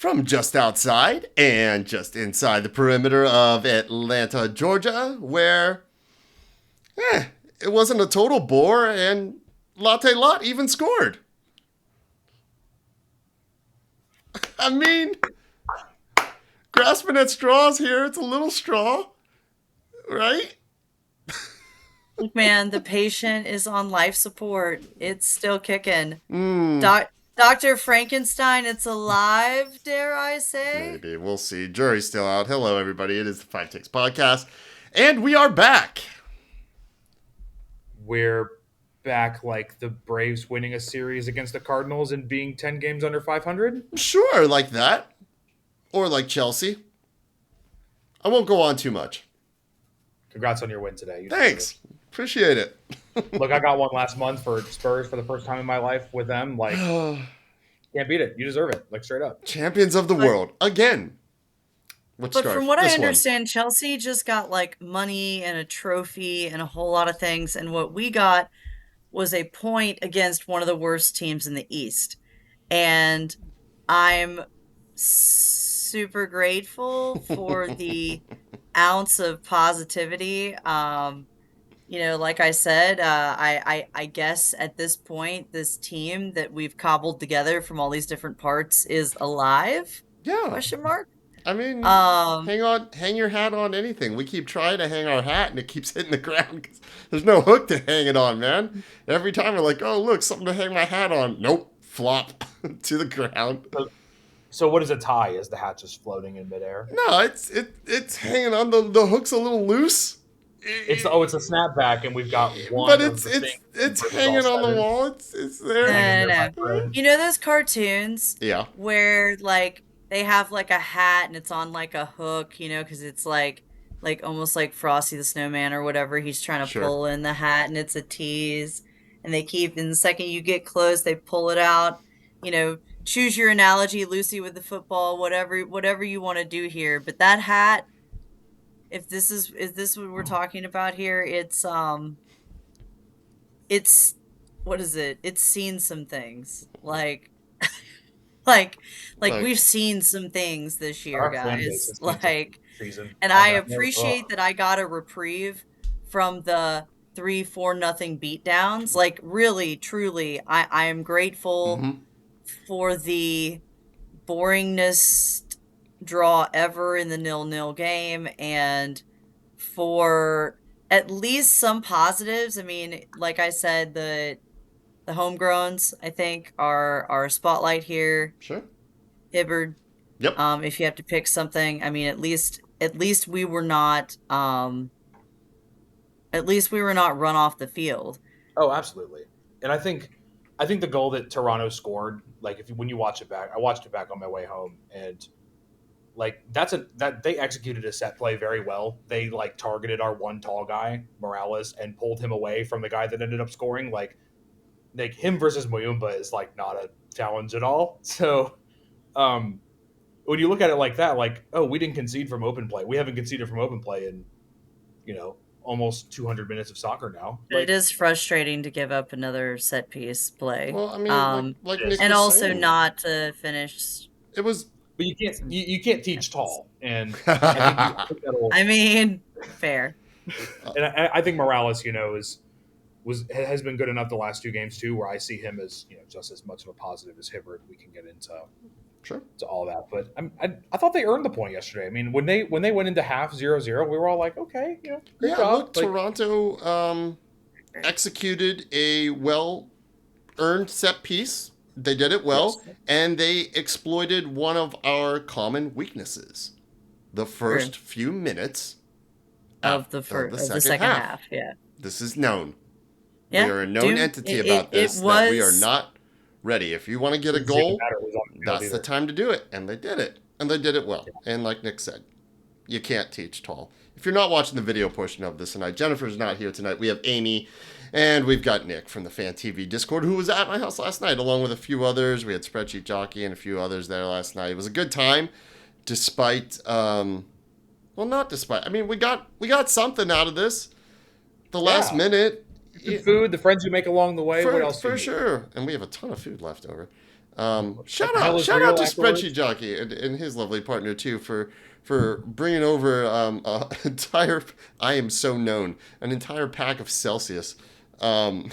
From just outside and just inside the perimeter of Atlanta, Georgia, where it wasn't a total bore and Latte Lot even scored. I mean, grasping at straws here, it's a little straw, right? Man, the patient is on life support. It's still kicking. Hmm, Dr. Frankenstein, it's alive, dare I say? maybe. We'll see. Jury's still out. Hello, everybody. It is the Five Takes Podcast, and we are back. We're back like the Braves winning a series against the Cardinals and being 10 games under 500. Sure, like that. Or like Chelsea. I won't go on too much. Congrats on your win today. You Thanks. Appreciate it. Look, I got one last month for Spurs for the first time in my life with them. Like, can't beat it. You deserve it. Like, straight up. Champions of the world. Again. But from what I understand, Chelsea just got like money and a trophy and a whole lot of things. And what we got was a point against one of the worst teams in the East. And I'm super grateful for the ounce of positivity. Like I said, I guess at this point, this team that we've cobbled together from all these different parts is alive? Yeah. Question mark. I mean, Um, hang your hat on anything. We keep trying to hang our hat and it keeps hitting the ground because there's no hook to hang it on, man. Every time we're like, oh, look, something to hang my hat on. Nope. Flop to the ground. So what is a tie? Is the hat just floating in midair? No, it's hanging on. The hook's a little loose. It's a snapback, and we've got one. But it's hanging on the wall. It's there. no. You know those cartoons? Yeah. Where like they have like a hat and it's on like a hook, because it's like almost like Frosty the Snowman or whatever. He's trying to pull in the hat and it's a tease. And they keep, in the second you get close, they pull it out. Choose your analogy, Lucy with the football, whatever you want to do here. But that hat, if this is what we're talking about here, it's what is it? It's seen some things. Like we've seen some things this year, guys. And I appreciate that I got a reprieve from the 3-4-0 beatdowns. Like, really, truly, I am grateful for the boringest draw ever in the 0-0 game, and for at least some positives. I mean, like I said, the homegrowns, I think, are our spotlight here. Sure. Hibbert. Yep. If you have to pick something, I mean, at least we were not run off the field. Oh, absolutely. And I think the goal that Toronto scored, like when you watch it back, I watched it back on my way home, and like that they executed a set play very well. They like targeted our one tall guy, Morales, and pulled him away from the guy that ended up scoring. Like him versus Muyumba is like not a challenge at all. So when you look at it like that, like, oh, we didn't concede from open play. We haven't conceded from open play in, almost 200 minutes of soccer now. But it is frustrating to give up another set piece play. Well, I mean, like Nick and was also saying, not to finish. It was. But you can't teach tall, and I mean, fair. And I think Morales, has been good enough the last two games too, where I see him as just as much of a positive as Hibbert. We can get into to all that, but I thought they earned the point yesterday. I mean, when they went into half 0-0, we were all like, okay, good job. Look, Toronto executed a well-earned set piece. They did it well, yes. And they exploited one of our common weaknesses: the first few minutes of the second half. Yeah, this is known. Yeah, we are a known entity about this. That we are not ready. If you want to get a goal, that's the time to do it. And they did it. And they did it well. Yeah. And like Nick said, you can't teach tall. If you're not watching the video portion of this tonight, Jennifer's not here tonight. We have Amy and we've got Nick from the FanTV Discord, who was at my house last night, along with a few others. We had Spreadsheet Jockey and a few others there last night. It was a good time, despite, not despite. I mean, we got something out of this. The last minute. The food, the friends you make along the way. What else? For sure. And we have a ton of food left over. Shout out to Spreadsheet Jockey and his lovely partner too for bringing over entire. I am so known an entire pack of Celsius. Wow.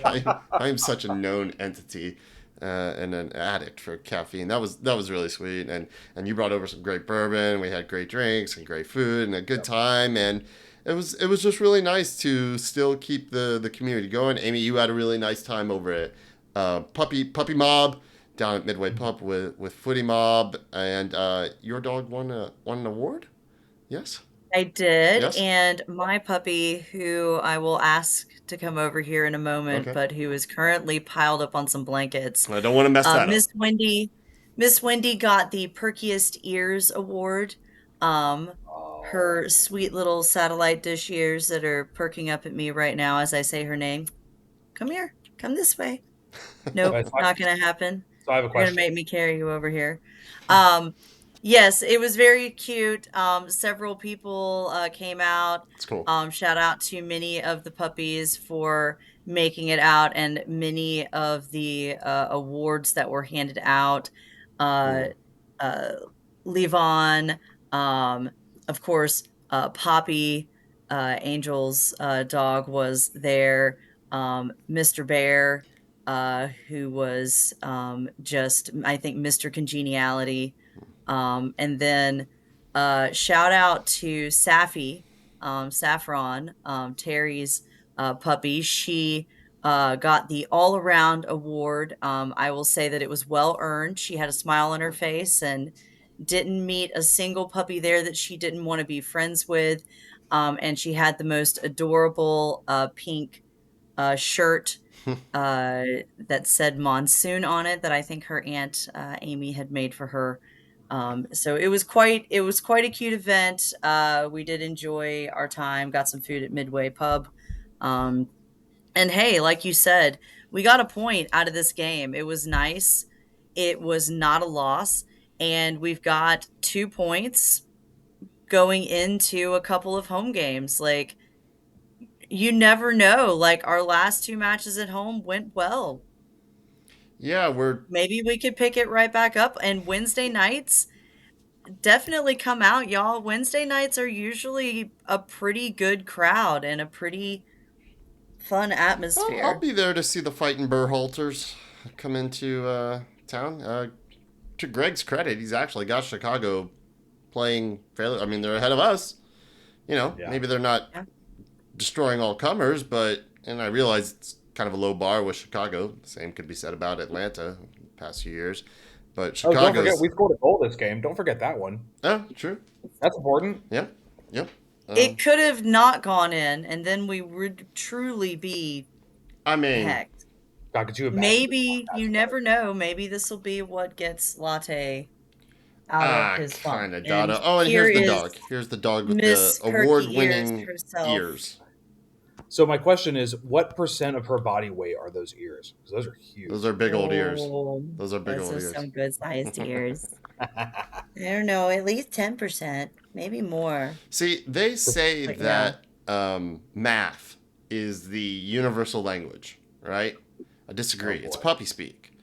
I am such a known entity. And an addict for caffeine. That was really sweet. And you brought over some great bourbon. We had great drinks and great food and a good time. And it was just really nice to still keep the community going. Amy, you had a really nice time over at Puppy Mob down at Midway Pup with Footy Mob, and your dog won an award. Yes. I did, yes. And my puppy, who I will ask to come over here in a moment, but who is currently piled up on some blankets. I don't want to mess that up. Miss Wendy got the Perkiest Ears Award. Her sweet little satellite dish ears that are perking up at me right now as I say her name. Come here. Come this way. Nope, not going to happen. So I have a question. You're going to make me carry you over here. Yes, it was very cute. Several people came out. That's cool. Shout out to many of the puppies for making it out, and many of the awards that were handed out. Levon, of course, Poppy, Angel's dog was there. Mr. Bear, who was just, I think, Mr. Congeniality. And then shout out to Saffron, Terry's puppy. She got the all-around award. I will say that it was well earned. She had a smile on her face and didn't meet a single puppy there that she didn't want to be friends with. And she had the most adorable pink shirt that said Monsoon on it that I think her aunt Amy had made for her. So it was quite a cute event. We did enjoy our time, got some food at Midway Pub. And hey, like you said, we got a point out of this game. It was nice. It was not a loss. And we've got 2 points going into a couple of home games. Like, you never know. Like, our last 2 matches at home went well. Yeah, maybe we could pick it right back up. And Wednesday nights, definitely come out, y'all. Wednesday nights are usually a pretty good crowd and a pretty fun atmosphere. I'll be there to see the fighting Burhalters come into town. To Greg's credit, he's actually got Chicago playing fairly. I mean, they're ahead of us. Maybe they're not destroying all comers, and I realize it's kind of a low bar with Chicago. The same could be said about Atlanta the past few years. But Chicago. Don't forget, we scored a goal this game. Don't forget that one. Oh, true. That's important. Yep. It could have not gone in, and then we would truly be hecked. God, could you imagine? Maybe, you never know. Maybe this will be what gets Latte out of his fun. And here's the dog. Here's the dog with the award-winning ears. So my question is, what percent of her body weight are those ears? Because those are huge. Those are big old ears. Those are big old ears. Some good-sized ears. I don't know, at least 10%, maybe more. See, they say that math is the universal language, right? I disagree. It's puppy speak.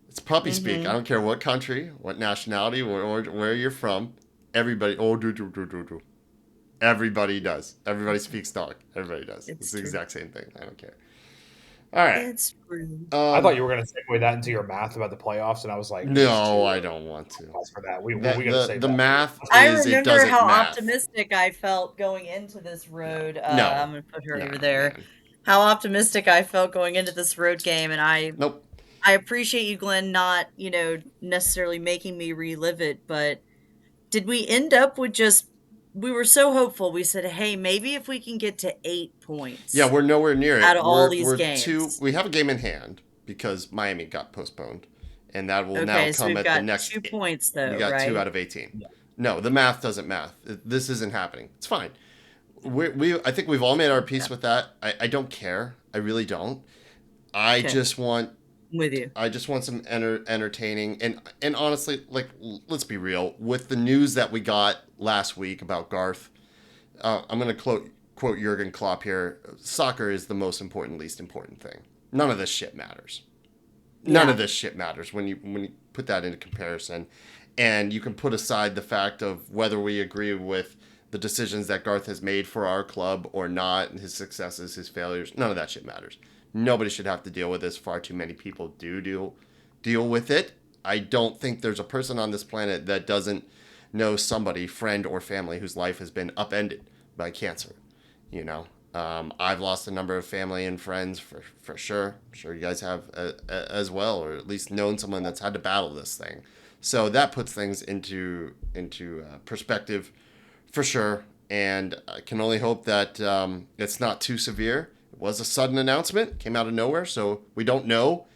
It's puppy speak. I don't care what country, what nationality, or where you're from. Everybody, do. Everybody does. Everybody speaks dog. Everybody does. It's the exact same thing. I don't care. All right. It's true. I thought you were going to segue that into your math about the playoffs, and I was like, no, I don't want to. For that, we got to say the math. I remember how optimistic I felt going into this road. I'm going to put her over there. Man. How optimistic I felt going into this road game, and I appreciate you, Glenn, not necessarily making me relive it, but did we end up with we were so hopeful. We said, hey, maybe if we can get to 8 points. Yeah, we're nowhere near it. Out of all these games. We have a game in hand because Miami got postponed, and that will now come at the next 2 points, though. We got 2 out of 18. Yeah. No, the math doesn't math. This isn't happening. It's fine. I think we've all made our peace with that. I don't care. I really don't. I just want. I'm with you. I just want some entertaining and honestly, like, let's be real. With the news that we got last week about Garth, I'm going to quote Jurgen Klopp here. Soccer is the most important, least important thing. None of this shit matters. None of this shit matters when you put that into comparison. And you can put aside the fact of whether we agree with the decisions that Garth has made for our club or not, his successes, his failures. None of that shit matters. Nobody should have to deal with this. Far too many people do deal with it. I don't think there's a person on this planet that doesn't know somebody, friend or family, whose life has been upended by cancer. You know, I've lost a number of family and friends for sure. I'm sure you guys have as well, or at least known someone that's had to battle this thing. So that puts things into perspective for sure. And I can only hope that it's not too severe. It was a sudden announcement, came out of nowhere, so we don't know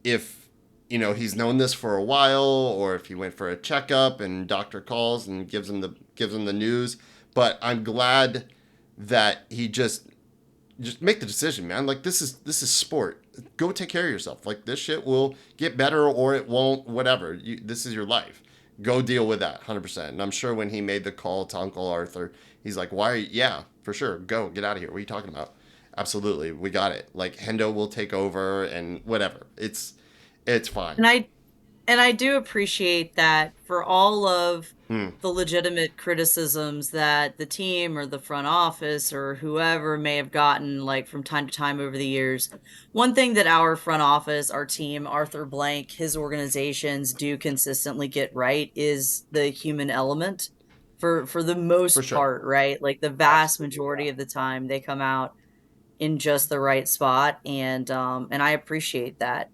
if he's known this for a while or if he went for a checkup and doctor calls and gives him the news. But I'm glad that he just make the decision, man. Like this is sport. Go take care of yourself. Like this shit will get better or it won't. Whatever. This is your life. Go deal with that, 100%. And I'm sure when he made the call to Uncle Arthur, he's like, "Why? Yeah, for sure. Go get out of here. What are you talking about? Absolutely, we got it. Like Hendo will take over and whatever. It's fine." And I do appreciate that for all of the legitimate criticisms that the team or the front office or whoever may have gotten, like from time to time over the years. One thing that our front office, our team, Arthur Blank, his organizations do consistently get right is the human element for the most part, right? Like the vast majority of the time they come out in just the right spot. And I appreciate that.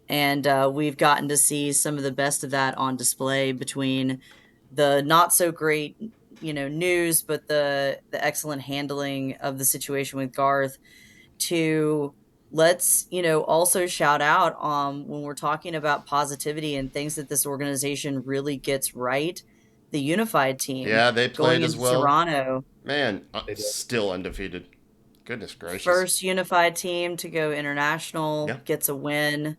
And we've gotten to see some of the best of that on display between the not so great, news, but the excellent handling of the situation with Garth. To let's also shout out when we're talking about positivity and things that this organization really gets right. The unified team, yeah, they played going as into well. Toronto, Man, still undefeated. Goodness gracious! First unified team to go international, gets a win.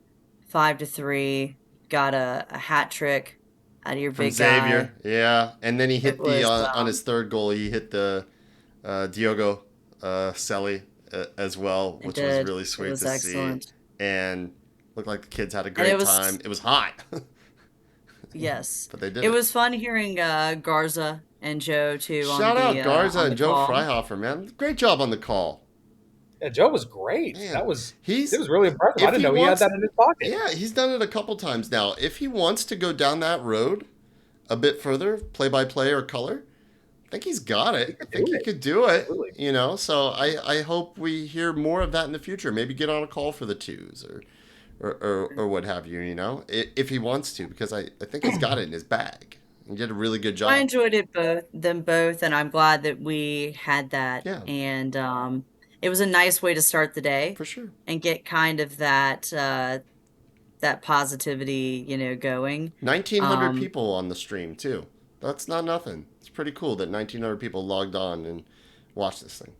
5-3, got a hat trick out of your from big Xavier. guy. Yeah, and then he hit on his um, third goal. He hit the Diogo Selly as well, which was really sweet to excellent. see. And looked like the kids had a And great time. It was hot. Yes, but they did it was fun hearing Garza and Joe too Shout out Garza and Joe call. Freihofer, man. Great job on the call. Yeah, Joe was great. Man, it was really impressive. I didn't know he had that in his pocket. Yeah, he's done it a couple times now. If he wants to go down that road a bit further, play-by-play or color, I think he's got it. I think he could do it. Absolutely. So I hope we hear more of that in the future. Maybe get on a call for the twos or what have you, if he wants to, because I think he's got it in his bag. He did a really good job. I enjoyed them both, and I'm glad that we had that. Yeah. And it was a nice way to start the day. For sure. And get kind of that positivity, going. 1,900 people on the stream, too. That's not nothing. It's pretty cool that 1,900 people logged on and watched this thing.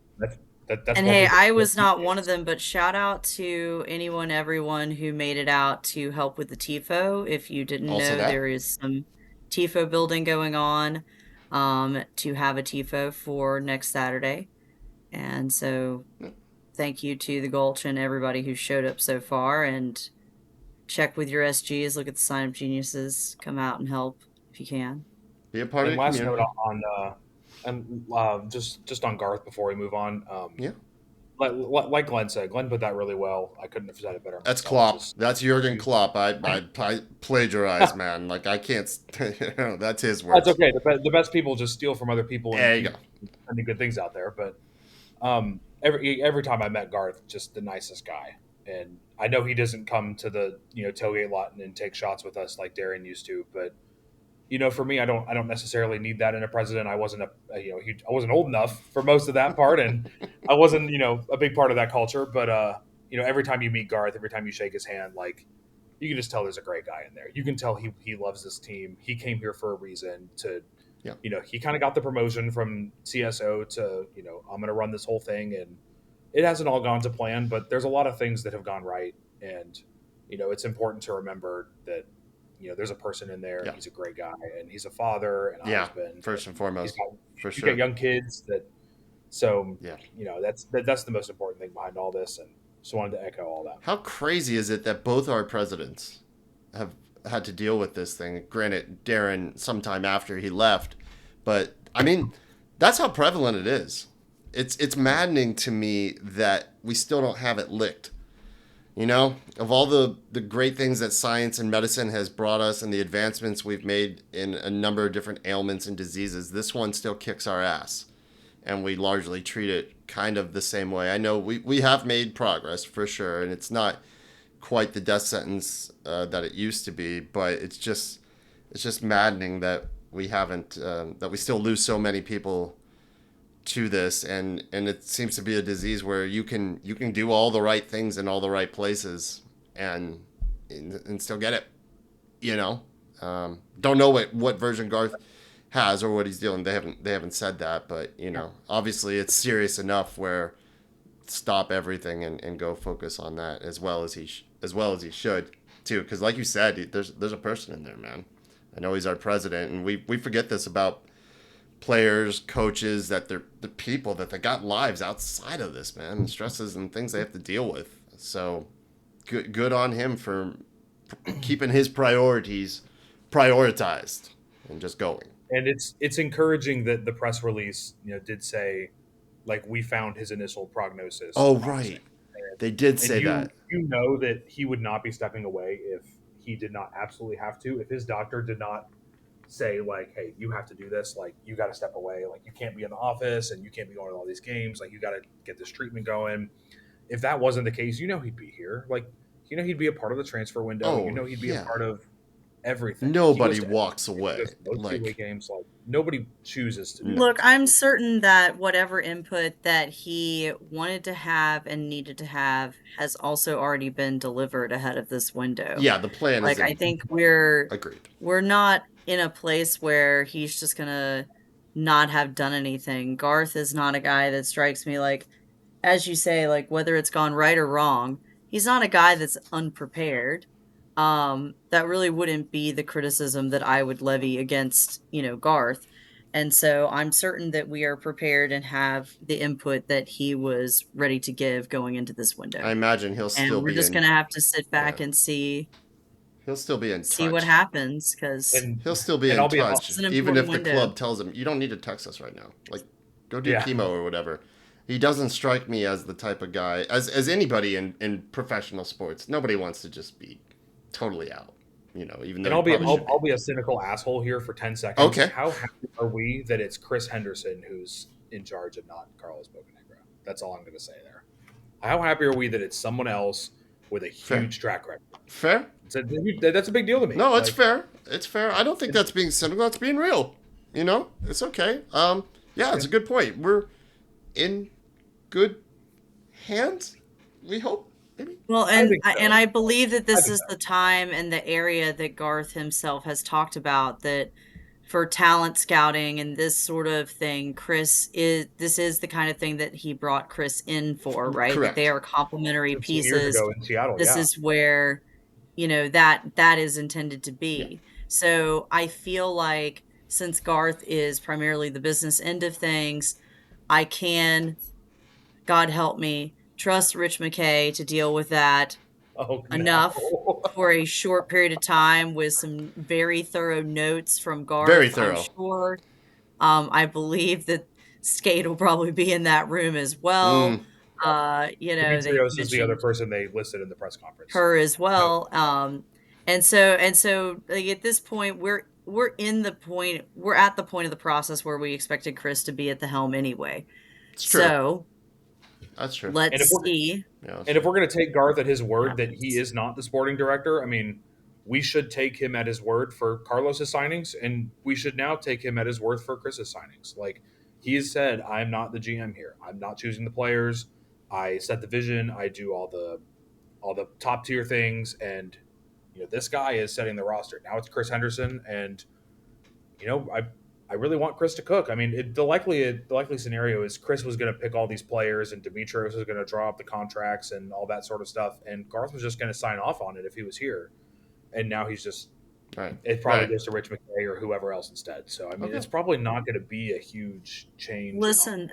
And hey, I was not one of them, but shout out to everyone who made it out to help with the TIFO. If you didn't know, there is some TIFO building going on to have a TIFO for next Saturday. And so thank you to the Gulch and everybody who showed up so far. And check with your SGs, look at the sign-up geniuses, come out and help if you can. Be a part of the last community. Note and just on Garth before we move on. Like Glenn said, Glenn put that really well. I couldn't have said it better. That's Klopp. That's Jurgen Klopp. I plagiarized, man. Like I can't. That's his words. That's okay. The best people just steal from other people. There you go. Any good things out there, but every time I met Garth, just the nicest guy. And I know he doesn't come to the tailgate lot and take shots with us like Darren used to, but for me, I don't necessarily need that in a president. I wasn't I wasn't old enough for most of that part, and I wasn't a big part of that culture. But every time you meet Garth, every time you shake his hand, like you can just tell there's a great guy in there. You can tell he loves this team. He came here for a reason to. Yeah. He kind of got the promotion from CSO to I'm going to run this whole thing, and it hasn't all gone to plan, but there's a lot of things that have gone right, and it's important to remember that. There's a person in there. Yeah. He's a great guy, and he's a father and a husband. First and foremost, for sure. He's got young kids that. So that's the most important thing behind all this, and So I wanted to echo all that. How crazy is it that both our presidents have had to deal with this thing? Granted, Darren sometime after he left, but I mean, that's how prevalent it is. It's maddening to me that we still don't have it licked. You know, of all the great things that science and medicine has brought us and the advancements we've made in a number of different ailments and diseases, this one still kicks our ass. And we largely treat it kind of the same way. I know we have made progress for sure, and it's not quite the death sentence that it used to be, but it's just maddening that we haven't that we still lose so many people to this, and it seems to be a disease where you can do all the right things in all the right places and still get it. You know, don't know what version Garth has or what he's dealing. They haven't said that, but you know, obviously it's serious enough where stop everything and go focus on that as well as he should too. Because like you said, there's a person in there, man. I know he's our president, and we forget this about players, coaches, that they're the people that they got lives outside of this, man, and stresses and things they have to deal with. So good on him for keeping his priorities prioritized and just going. And it's encouraging that the press release, did say, like, we found his initial prognosis. Oh, right. They did say that. You know that he would not be stepping away if he did not absolutely have to. If his doctor did not say, like, hey, you have to do this, like, you got to step away, like, you can't be in the office and you can't be going to all these games, like, you got to get this treatment going. If that wasn't the case, he'd be here. Like, he'd be a part of the transfer window. He'd be a part of everything. Nobody walks away. Like games, like nobody chooses to do Look, I'm certain that whatever input that he wanted to have and needed to have has also already been delivered ahead of this window. Yeah, the plan is I think we're agreed. We're not in a place where he's just gonna not have done anything. Garth is not a guy that strikes me like, as you say, like whether it's gone right or wrong, he's not a guy that's unprepared. That really wouldn't be the criticism that I would levy against, Garth. And so I'm certain that we are prepared and have the input that he was ready to give going into this window. I imagine he'll still be. And we're just going to have to sit back and see. He'll still be in see touch. what happens, because he'll still be in touch, even if the club tells him, you don't need to text us right now. Like, go do chemo or whatever. He doesn't strike me as the type of guy, as anybody in professional sports. Nobody wants to just be totally out, even though. And I'll be a cynical asshole here for 10 seconds. Okay. How happy are we that it's Chris Henderson who's in charge and not Carlos Bocanegra? That's all I'm going to say there. How happy are we that it's someone else with a huge track record? Fair. That's a big deal to me. No, it's fair. It's fair. I don't think that's being cynical. That's being real. It's okay. It's a good point. We're in good hands, we hope. Maybe? Well, I believe that this is the time and the area that Garth himself has talked about, that for talent scouting and this sort of thing, this is the kind of thing that he brought Chris in for, right? Correct. That they are complementary pieces. Years ago in Seattle, this is where, that is intended to be. Yeah. So I feel like since Garth is primarily the business end of things, I can, God help me, trust Rich McKay to deal with that enough for a short period of time with some very thorough notes from Garth. Very thorough. I'm sure. I believe that Skate will probably be in that room as well. Demetrios is the other person they listed in the press conference. Her as well. And so like, at this point, we're at the point of the process where we expected Chris to be at the helm anyway. It's true. So that's true. Let's see. And if we're going to take Garth at his word that he is not the sporting director, I mean, we should take him at his word for Carlos's signings, and we should now take him at his word for Chris's signings. Like, he has said, I'm not the GM here. I'm not choosing the players. I set the vision. I do all the top tier things, and this guy is setting the roster. Now it's Chris Henderson, and I really want Chris to cook. I mean, the likely scenario is Chris was going to pick all these players, and Demetrios was going to draw up the contracts and all that sort of stuff, and Garth was just going to sign off on it if he was here. And now he's just it probably goes to Rich McKay or whoever else instead. So I mean, it's probably not going to be a huge change. Listen,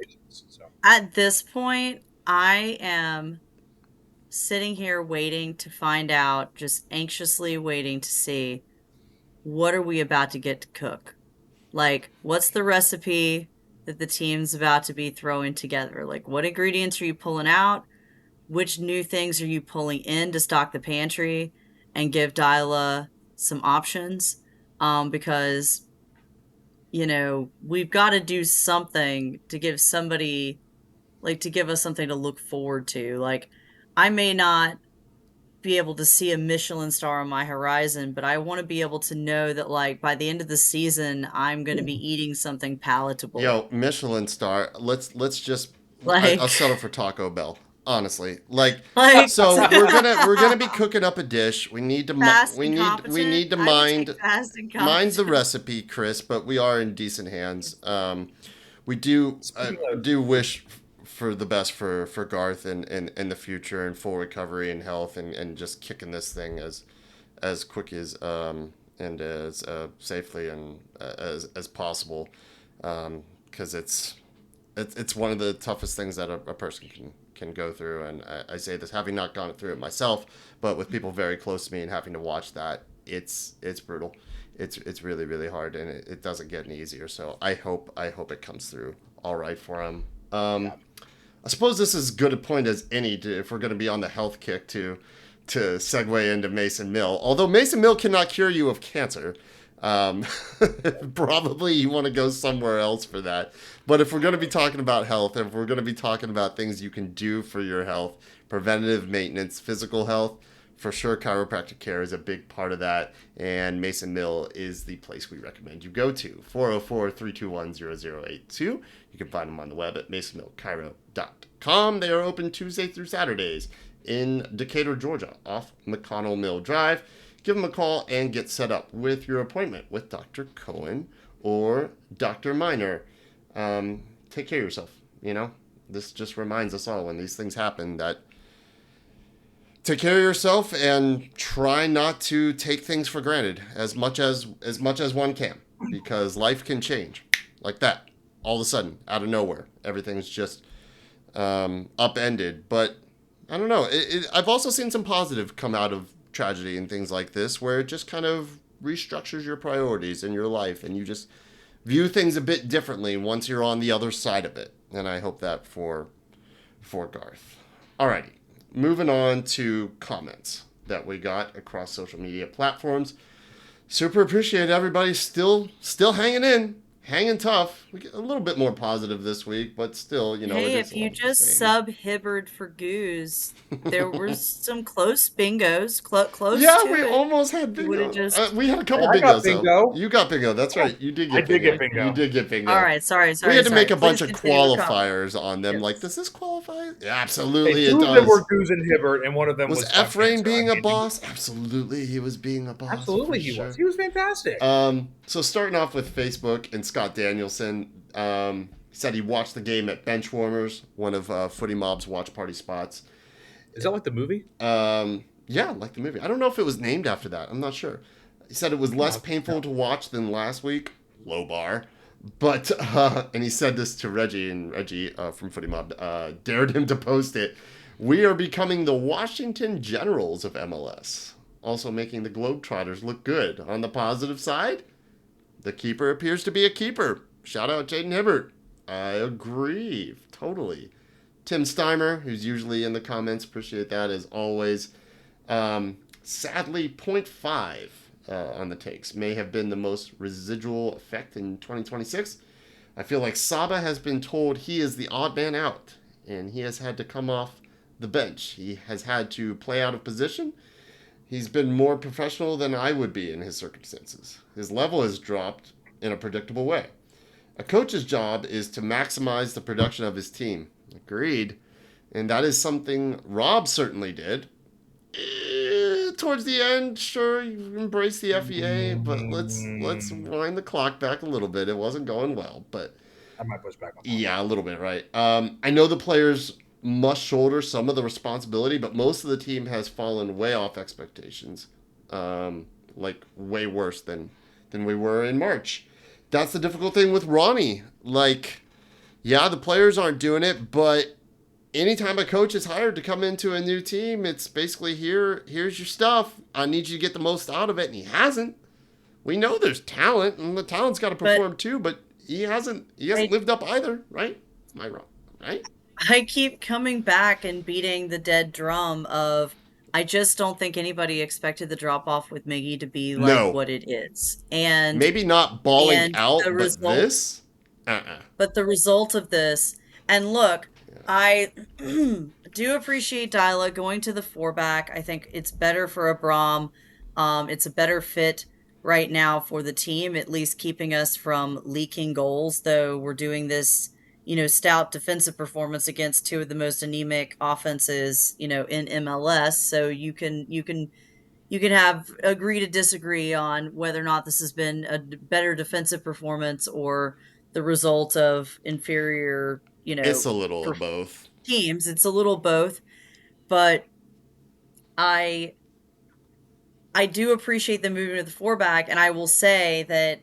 at this point, I am sitting here waiting to find out, just anxiously waiting to see what are we about to get to cook? Like, what's the recipe that the team's about to be throwing together? Like, what ingredients are you pulling out? Which new things are you pulling in to stock the pantry and give Dyla some options? Because, we've got to do something to give somebody, like, to give us something to look forward to. Like, I may not be able to see a Michelin star on my horizon, but I want to be able to know that, like, by the end of the season, I'm going to be eating something palatable. Yo, Michelin star. Let's just. I'll Like, settle for Taco Bell. Honestly, like so we're gonna be cooking up a dish. We need to fast we and need we competent. need to I would take mind fast and mind the competent. recipe, Chris. But we are in decent hands. We do do wish for the best for Garth in the future and full recovery and health and just kicking this thing as quick as and as safely and as possible, because it's one of the toughest things that a person can go through. And I say this having not gone through it myself, but with people very close to me and having to watch that, it's brutal. It's really really hard, and it doesn't get any easier. So I hope it comes through all right for him. I suppose this is as good a point as any if we're going to be on the health kick to segue into Mason Mill. Although Mason Mill cannot cure you of cancer. Probably you want to go somewhere else for that. But if we're going to be talking about health, if we're going to be talking about things you can do for your health, preventative maintenance, physical health, for sure chiropractic care is a big part of that. And Mason Mill is the place we recommend you go to. 404-321-0082. You can find them on the web at masonmillchiro.com. They are open Tuesday through Saturdays in Decatur, Georgia, off McConnell Mill Drive. Give them a call and get set up with your appointment with Dr. Cohen or Dr. Miner. Take care of yourself. This just reminds us all when these things happen that take care of yourself and try not to take things for granted as much as one can, because life can change like that all of a sudden out of nowhere. Everything's just upended. But I don't know. I've also seen some positive come out of tragedy and things like this, where it just kind of restructures your priorities in your life, and you just view things a bit differently once you're on the other side of it. And I hope that for Garth. Alrighty, moving on to comments that we got across social media platforms. Super appreciate everybody still hanging in. Hanging tough. We get a little bit more positive this week, but still, hey, if you just sub Hibbert for Goose, there were some close bingos, close yeah, to we it. almost had bingo. Just... we had a couple bingos, though. You got bingo. That's right. You did get bingo. You did get bingo. All right, sorry. We had to make a bunch of qualifiers on them. Yes. Like, does this qualify? Yeah, absolutely, it does. Two of them were Goose and Hibbert, and one of them was Ephraim being a boss? Absolutely, he was being a boss. Absolutely, he was. He was fantastic. So starting off with Facebook, and Scott Danielson said he watched the game at Benchwarmers, one of Footy Mob's watch party spots. Is that like the movie? Yeah, like the movie. I don't know if it was named after that. I'm not sure. He said it was less painful to watch than last week. Low bar. But, and he said this to Reggie, and Reggie from Footy Mob dared him to post it. We are becoming the Washington Generals of MLS. Also making the Globetrotters look good. On the positive side, the keeper appears to be a keeper. Shout out Jaden Hibbert. I agree. Totally. Tim Steimer, who's usually in the comments, appreciate that as always. Sadly, 0.5 on the takes may have been the most residual effect in 2026. I feel like Saba has been told he is the odd man out, and he has had to come off the bench. He has had to play out of position. He's been more professional than I would be in his circumstances. His level has dropped in a predictable way. A coach's job is to maximize the production of his team. Agreed. And that is something Rob certainly did. Towards the end, sure, you embraced the FEA, but let's wind the clock back a little bit. It wasn't going well, but I might push back on that. Yeah, a little bit, right. I know the players must shoulder some of the responsibility, but most of the team has fallen way off expectations. Like way worse than we were in March. That's the difficult thing with Ronnie. Like, yeah, the players aren't doing it, but anytime a coach is hired to come into a new team, it's basically here's your stuff. I need you to get the most out of it, and he hasn't. We know there's talent, and the talent's got to perform too, but he hasn't lived up either, right? Am I wrong? Right? I keep coming back and beating the dead drum of I just don't think anybody expected the drop off with Miggy to be like No. what it is. And Maybe not balling the out, but result this? but the result of this, and look, I do appreciate Dyla going to the 4-back. I think it's better for Abram. It's a better fit right now for the team, at least keeping us from leaking goals, though we're doing this, stout defensive performance against two of the most anemic offenses, in MLS. So you can have agree to disagree on whether or not this has been a better defensive performance or the result of inferior, It's a little of both. teams. It's a little both, but I do appreciate the movement of the 4-back, and I will say that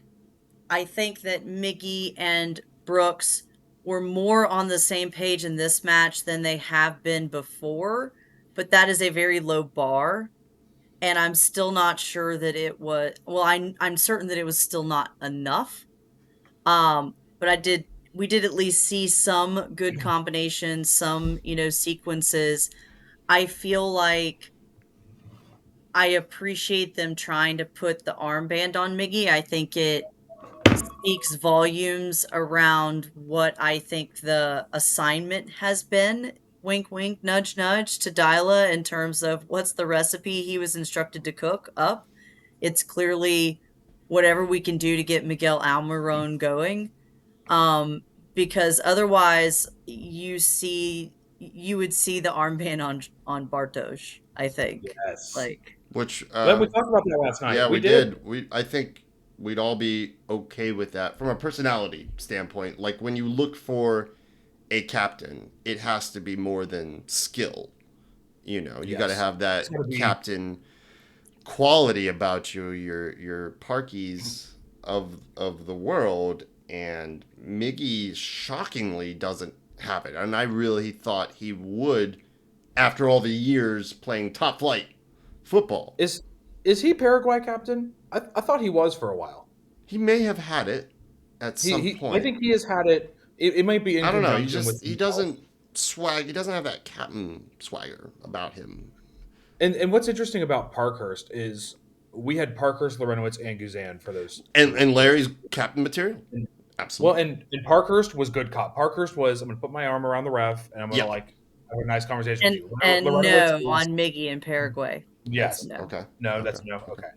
I think that Miggy and Brooks were more on the same page in this match than they have been before, but that is a very low bar. And I'm still not sure that it was, well, I'm certain that it was still not enough. But we did at least see some good combinations, some, sequences. I feel like I appreciate them trying to put the armband on Miggy. I think it speaks volumes around what I think the assignment has been. Wink, wink, nudge, nudge to Dyla in terms of what's the recipe he was instructed to cook up. It's clearly whatever we can do to get Miguel Almiron going. Because otherwise you would see the armband on Bartosz, I think. Yes. Like, which we talked about that last night. Yeah, we did. I think we'd all be okay with that from a personality standpoint. Like when you look for a captain, it has to be more than skill. You got to have that captain quality about you. Your Parkies of the world, and Miggy shockingly doesn't have it. And I really thought he would after all the years playing top flight football. Is he Paraguay captain? I thought he was for a while. He may have had it at some point. I think he has had it. It might be in conjunction with. I don't know. He doesn't swag. He doesn't have that captain swagger about him. And what's interesting about Parkhurst is we had Parkhurst, Lorenowitz, and Guzan for those. And Larry's captain material. Absolutely. Well, and Parkhurst was good cop. Parkhurst was, I'm going to put my arm around the ref, and I'm going to have a nice conversation with you. And no on Miggy in Paraguay. Yes. No. Okay. No, that's no. Okay.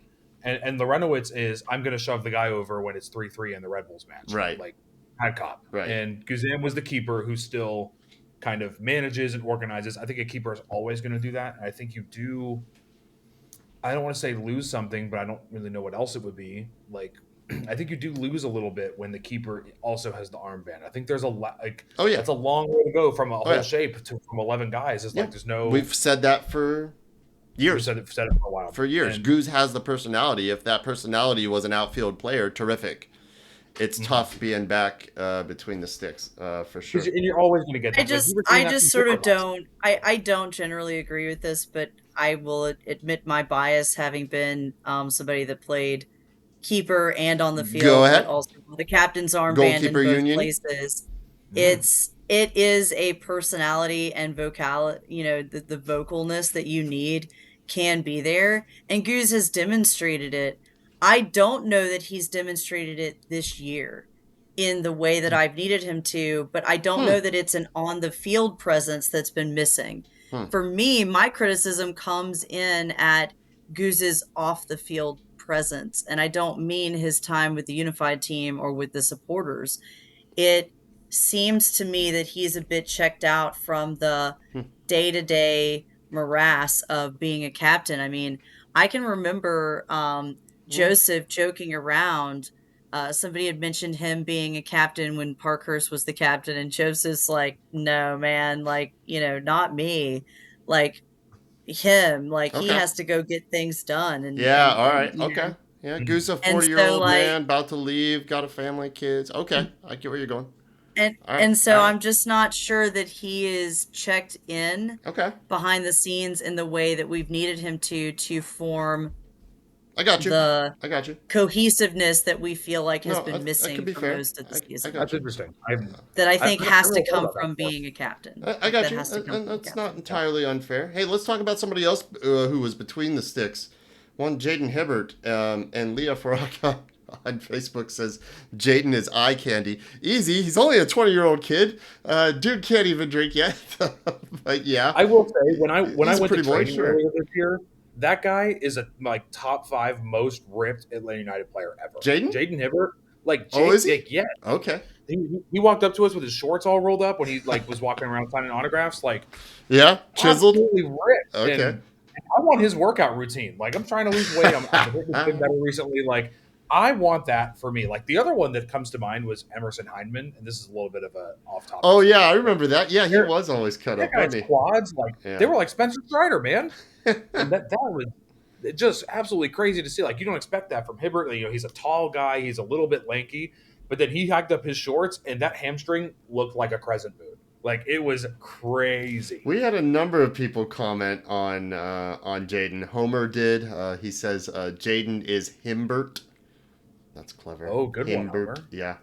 And Lorenowitz is, I'm going to shove the guy over when it's 3-3 in the Red Bulls match. Right. Like, had cop. Right. And Guzan was the keeper who still kind of manages and organizes. I think a keeper is always going to do that. I think you do, I don't want to say lose something, but I don't really know what else it would be. Like, I think you do lose a little bit when the keeper also has the armband. I think there's a lot, that's a long way to go from a whole shape to from 11 guys. It's like there's no. We've said that for years. We've said it for a while. For years. Goose has the personality. If that personality was an outfield player, terrific. It's tough being back between the sticks, for sure. And you're always going to get that. I just sort of don't. I don't generally agree with this, but I will admit my bias, having been somebody that played keeper and on the field. Go ahead. But also the captain's armband in both union. Places. It is a personality and vocal. The vocalness that you need can be there, and Goose has demonstrated it. I don't know that he's demonstrated it this year in the way that I've needed him to, but I don't know that it's an on-the-field presence that's been missing. For me, my criticism comes in at Goose's off-the-field presence, and I don't mean his time with the unified team or with the supporters. It seems to me that he's a bit checked out from the day-to-day morass of being a captain. I mean, I can remember Joseph joking around. Somebody had mentioned him being a captain when Parkhurst was the captain, and Joseph's like, no, man, like, not me. Like, him. Like, he has to go get things done. And all right. Okay. Yeah, Goose, a 40-year-old man, about to leave, got a family, kids. Okay, I get where you're going. And so I'm just not sure that he is checked in Okay. behind the scenes in the way that we've needed him to form I got you. the I got you. cohesiveness that we feel like has No, been that could missing be for fair. most of the I season. got That's you. interesting. That I think has to never thought come about that from before. being a captain. I got That you. has to come from a That's not captain. entirely unfair. Hey, let's talk about somebody else who was between the sticks. One, Jaden Hibbert, and Leah Faraka on Facebook says Jaden is eye candy. Easy. He's only a 20-year-old kid. Dude can't even drink yet. But yeah, I will say when I went to pretty boy, training sure. earlier this year, that guy is a like top 5 most ripped Atlanta United player ever. Jaden? Jaden Hibbert, Is he? like, yeah. Okay. He walked up to us with his shorts all rolled up when he like was walking around signing autographs, like Yeah, chiseled. absolutely ripped. Okay. And I want his workout routine. Like I'm trying to lose weight. I've been better recently. Like I want that for me. Like the other one that comes to mind was Emerson Heineman, and this is a little bit of a off topic. Oh yeah, I remember that. Yeah, he was always cut up. That guy's quads, they were like Spencer Strider, man. And that was just absolutely crazy to see. Like you don't expect that from Hibbert. You know, he's a tall guy, he's a little bit lanky, but then he hiked up his shorts, and that hamstring looked like a crescent moon. Like it was crazy. We had a number of people comment on Jaden. Homer did. He says Jaden is Himbert. That's clever. Oh, good Himbert. one, Homer.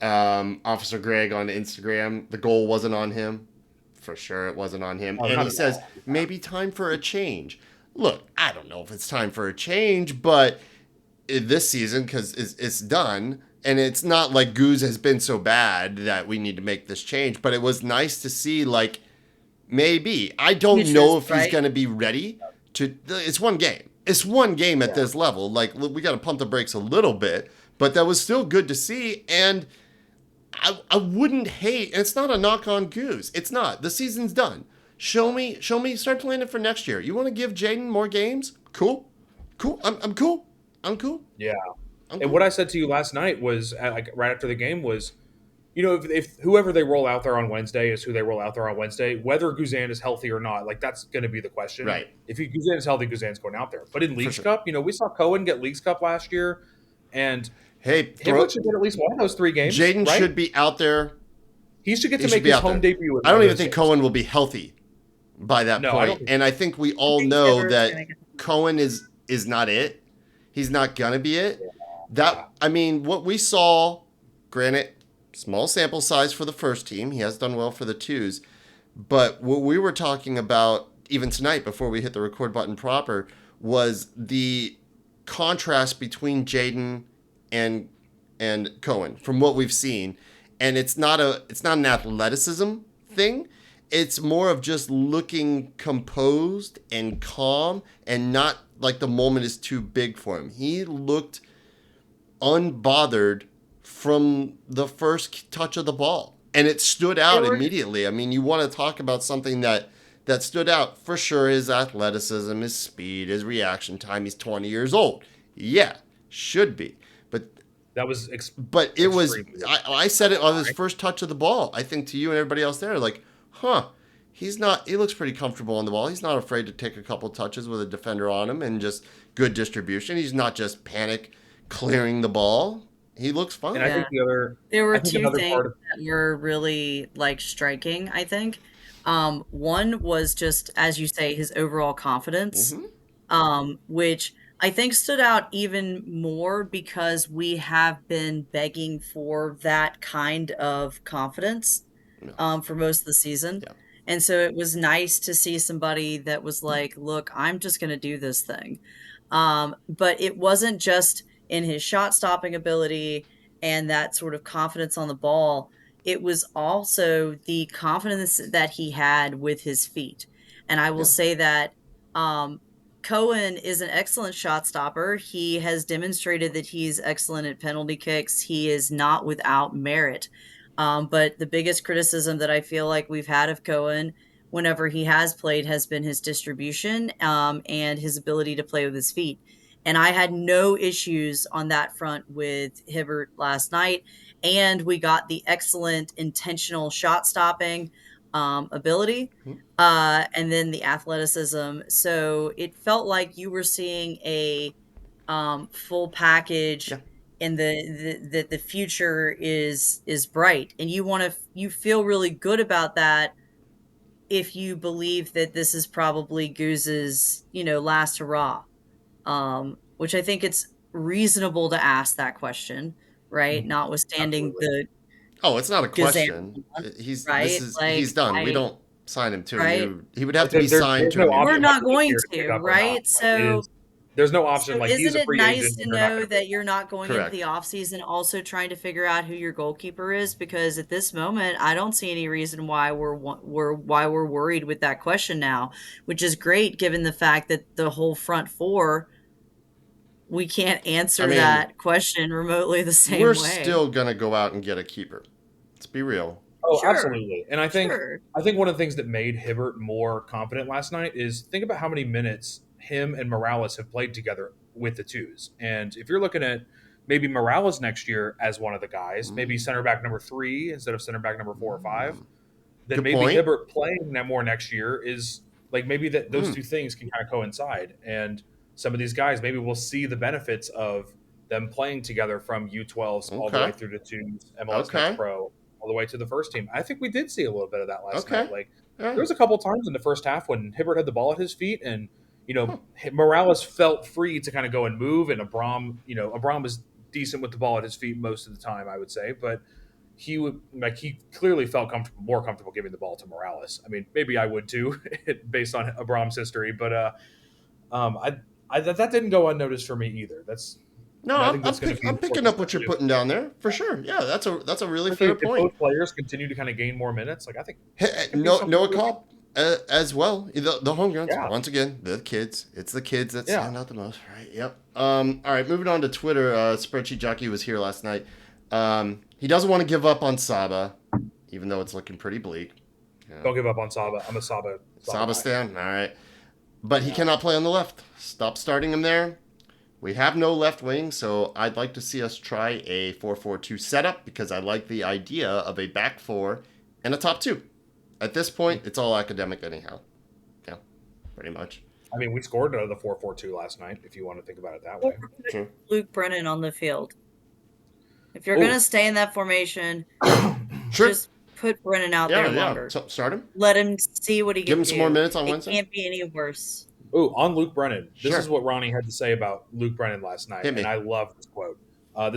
Yeah. Officer Greg on Instagram. The goal wasn't on him. For sure, it wasn't on him. And he says maybe time for a change. Look, I don't know if it's time for a change, but this season, because it's done. And it's not like Goose has been so bad that we need to make this change. But it was nice to see, like, maybe. I don't know if he's going to be ready to. It's one game. It's one game at this level. Like, we got to pump the brakes a little bit. But that was still good to see. And I wouldn't hate. And it's not a knock on Goose. It's not. The season's done. Show me. Start planning for next year. You want to give Jaden more games? Cool. I'm cool. Yeah. And what I said to you last night was, like right after the game, was, you know, if whoever they roll out there on Wednesday is who they roll out there on Wednesday, whether Guzan is healthy or not, like that's going to be the question. Right. If Guzan is healthy, Guzan's going out there. But in Leagues Cup, you know, we saw Cohen get Leagues Cup last year, and Hibbert should get at least one of those 3 games. Jaden should be out there. He should get to make his home debut. I don't even think Cohen will be healthy by that point. And I think we all know that Cohen is not it. He's not going to be it. What we saw, granted, small sample size for the first team. He has done well for the twos. But what we were talking about, even tonight before we hit the record button proper, was the contrast between Jaden and Cohen from what we've seen. And it's not an athleticism thing. It's more of just looking composed and calm and not like the moment is too big for him. He looked unbothered from the first touch of the ball. And it stood out immediately. I mean, you want to talk about something that stood out. For sure, his athleticism, his speed, his reaction time. He's 20 years old. Yeah, should be. But that was it was, I said it on his first touch of the ball. I think to you and everybody else there, like, he looks pretty comfortable on the ball. He's not afraid to take a couple touches with a defender on him and just good distribution. He's not just panic clearing the ball. He looks fine. And I think there were 2 things that were really like striking, I think. One was just, as you say, his overall confidence, which I think stood out even more because we have been begging for that kind of confidence for most of the season. Yeah. And so it was nice to see somebody that was like, look, I'm just going to do this thing. But it wasn't just in his shot stopping ability and that sort of confidence on the ball. It was also the confidence that he had with his feet. And I will say that Cohen is an excellent shot stopper. He has demonstrated that he's excellent at penalty kicks. He is not without merit. But the biggest criticism that I feel like we've had of Cohen whenever he has played has been his distribution and his ability to play with his feet. And I had no issues on that front with Hibbert last night. And we got the excellent intentional shot stopping ability and then the athleticism. So it felt like you were seeing a full package and the future is bright, and you feel really good about that if you believe that this is probably Goose's, last hurrah. Which I think it's reasonable to ask that question, right? Notwithstanding Absolutely. the Oh, it's not a Gazan, question. right? He's done. We don't sign him to a right? new. He would have to be signed There's to a no new We're option deal. not whether this going year to pick to, up or not. right? Like, it is. There's no option. So Like, he's isn't a it free nice agent, to and they're not know going to pay that him. you're not going into the Correct. offseason also trying to figure out who your goalkeeper is? Because at this moment, I don't see any reason why we're worried with that question now, which is great given the fact that the whole front four, we can't I answer mean, that question remotely the we're same way. still gonna go out and get a keeper. Let's be real. Oh, Sure, absolutely. And sure. I think one of the things that made Hibbert more confident last night is think about how many minutes him and Morales have played together with the twos. And if you're looking at maybe Morales next year as one of the guys, maybe Mm, center back number 3 instead of center back number 4 or 5, mm. then Good maybe point. Hibbert playing that more next year is like maybe that those Mm, two things can kind of coincide. And some of these guys, maybe we'll see the benefits of them playing together from U12s all the way okay. through to twos, MLS Next Okay. Pro, all the way to the first team. I think we did see a little bit of that last Okay. night. Like Yeah. there was a couple times in the first half when Hibbert had the ball at his feet, and Huh. Morales felt free to kind of go and move, and Abram is decent with the ball at his feet most of the time, I would say, but he clearly felt more comfortable giving the ball to Morales. I mean, maybe I would too, based on Abram's history, but that didn't go unnoticed for me either. No, I think that's going to be I'm picking important, up what you're especially putting down there for sure. Yeah, that's a really fair if point. both players continue to kind of gain more minutes. Like I think Hey, this could be no, something. Noah Cobb as well. The home grounds Yeah, once again. The kids. It's the kids that yeah. stand out the most, right? Yep. All right. Moving on to Twitter. Spreadsheet Jockey was here last night. He doesn't want to give up on Saba, even though it's looking pretty bleak. Yeah. Don't give up on Saba. I'm a Saba Saba guy. stand. All right. But he Yeah. cannot play on the left. Stop starting him there. We have no left wing, so I'd like to see us try a 4-4-2 setup because I like the idea of a back four and a top two. At this point, it's all academic anyhow. Yeah, pretty much. I mean, we scored the 4-4-2 last night, if you want to think about it that way. True. Luke Brennan on the field. If you're Oh, going to stay in that formation, Sure. just put Brennan out Yeah, there yeah. longer. So, start him. Let him see what he Give can him do. some more minutes on It Wednesday. can't be any worse. Oh, on Luke Brennan. This Sure. is what Ronnie had to say about Luke Brennan last night, Hit me. and I love this quote. I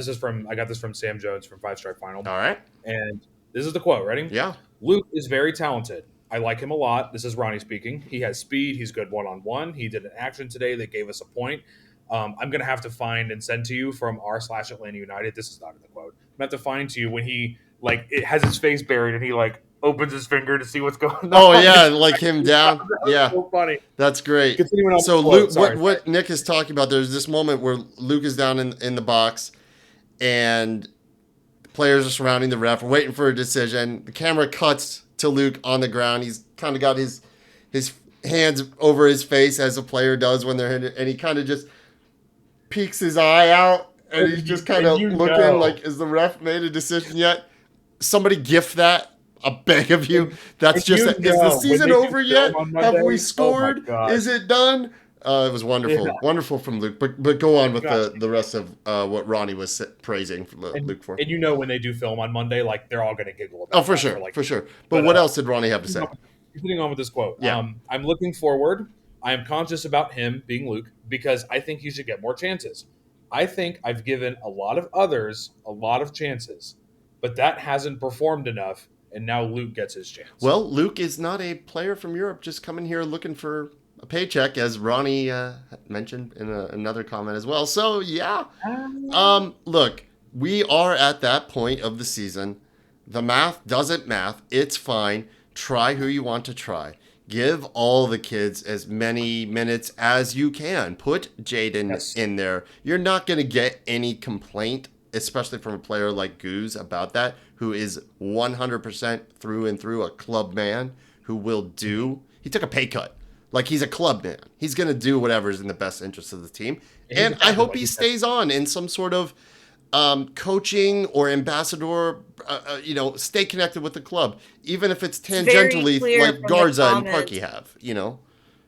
got this from Sam Jones from Five Strike Final. All right. And this is the quote. Ready? Yeah. Luke is very talented. I like him a lot. This is Ronnie speaking. He has speed. He's good one-on-one. He did an action today that gave us a point. I'm going to have to find and send to you from r/Atlanta United. This is not in the quote. I'm going to have to find to you when he, it has his face buried and he, opens his finger to see what's going on. Oh, yeah, like him down. Yeah. So funny. That's great. Continuing on So with the Luke, quote, sorry. what Nick is talking about, there's this moment where Luke is down in the box and players are surrounding the ref, waiting for a decision. The camera cuts to Luke on the ground. He's kind of got his hands over his face as a player does when they're hit it, and he kind of just peeks his eye out and he's just kind of looking like, is the ref made a decision yet? Somebody gift that. I beg of you. That's just. Is the season over yet? Have we scored? Is it done? It was wonderful, wonderful from Luke. But go on with the rest of what Ronnie was praising Luke for. And when they do film on Monday, they're all going to giggle about. Oh, for sure, for sure. But what else did Ronnie have to say? Continuing on with this quote. Yeah. I'm looking forward. I am conscious about him being Luke because I think he should get more chances. I think I've given a lot of others a lot of chances, but that hasn't performed enough. And now Luke gets his chance. Well, Luke is not a player from Europe just coming here looking for a paycheck, as Ronnie mentioned in another comment as well. So, yeah. Look, we are at that point of the season. The math doesn't math. It's fine. Try who you want to try. Give all the kids as many minutes as you can. Put Jaden in there. You're not going to get any complaint, especially from a player like Goose, about that, who is 100% through and through a club man who will do. He took a pay cut. He's a club man. He's going to do whatever is in the best interest of the team. And I hope he stays on in some sort of coaching or ambassador, stay connected with the club, even if it's tangentially like Garza and Parky have,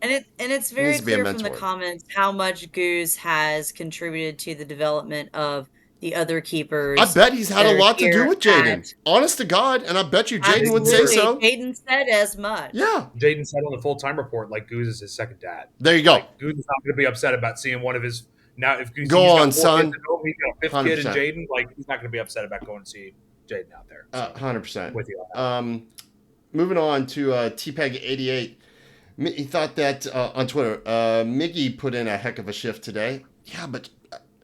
And it's very clear from the comments how much Goose has contributed to the development of the other keepers. I bet he's had a lot to do with Jaden. Honest to God, and I bet you Jaden would say so. Jaden said as much. Yeah. Jaden said on the full-time report, like, Goose is his second dad. There you go. Like, Goose is not going to be upset about seeing one of his... Now, if Goose go he's on, got son. Kids at home, he's got a fifth 100%. Kid in Jaden, like, he's not going to be upset about going to see Jaden out there. So, 100%. With you on that. Moving on to TPEG88. He thought that on Twitter, Miggy put in a heck of a shift today. Yeah, but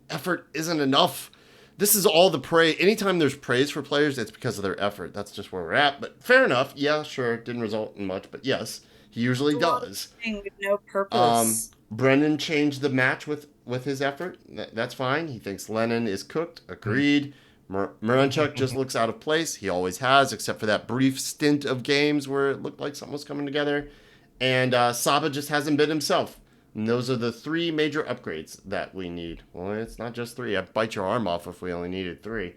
effort isn't enough. This is all the praise. Anytime there's praise for players, it's because of their effort. That's just where we're at. But fair enough. Yeah, sure. Didn't result in much. But yes, he usually does. No purpose. Brendan changed the match with his effort. That's fine. He thinks Lennon is cooked. Agreed. Maranchuk just looks out of place. He always has, except for that brief stint of games where it looked like something was coming together. And Saba just hasn't been himself. And those are the 3 major upgrades that we need. Well, it's not just 3. I'd bite your arm off if we only needed 3.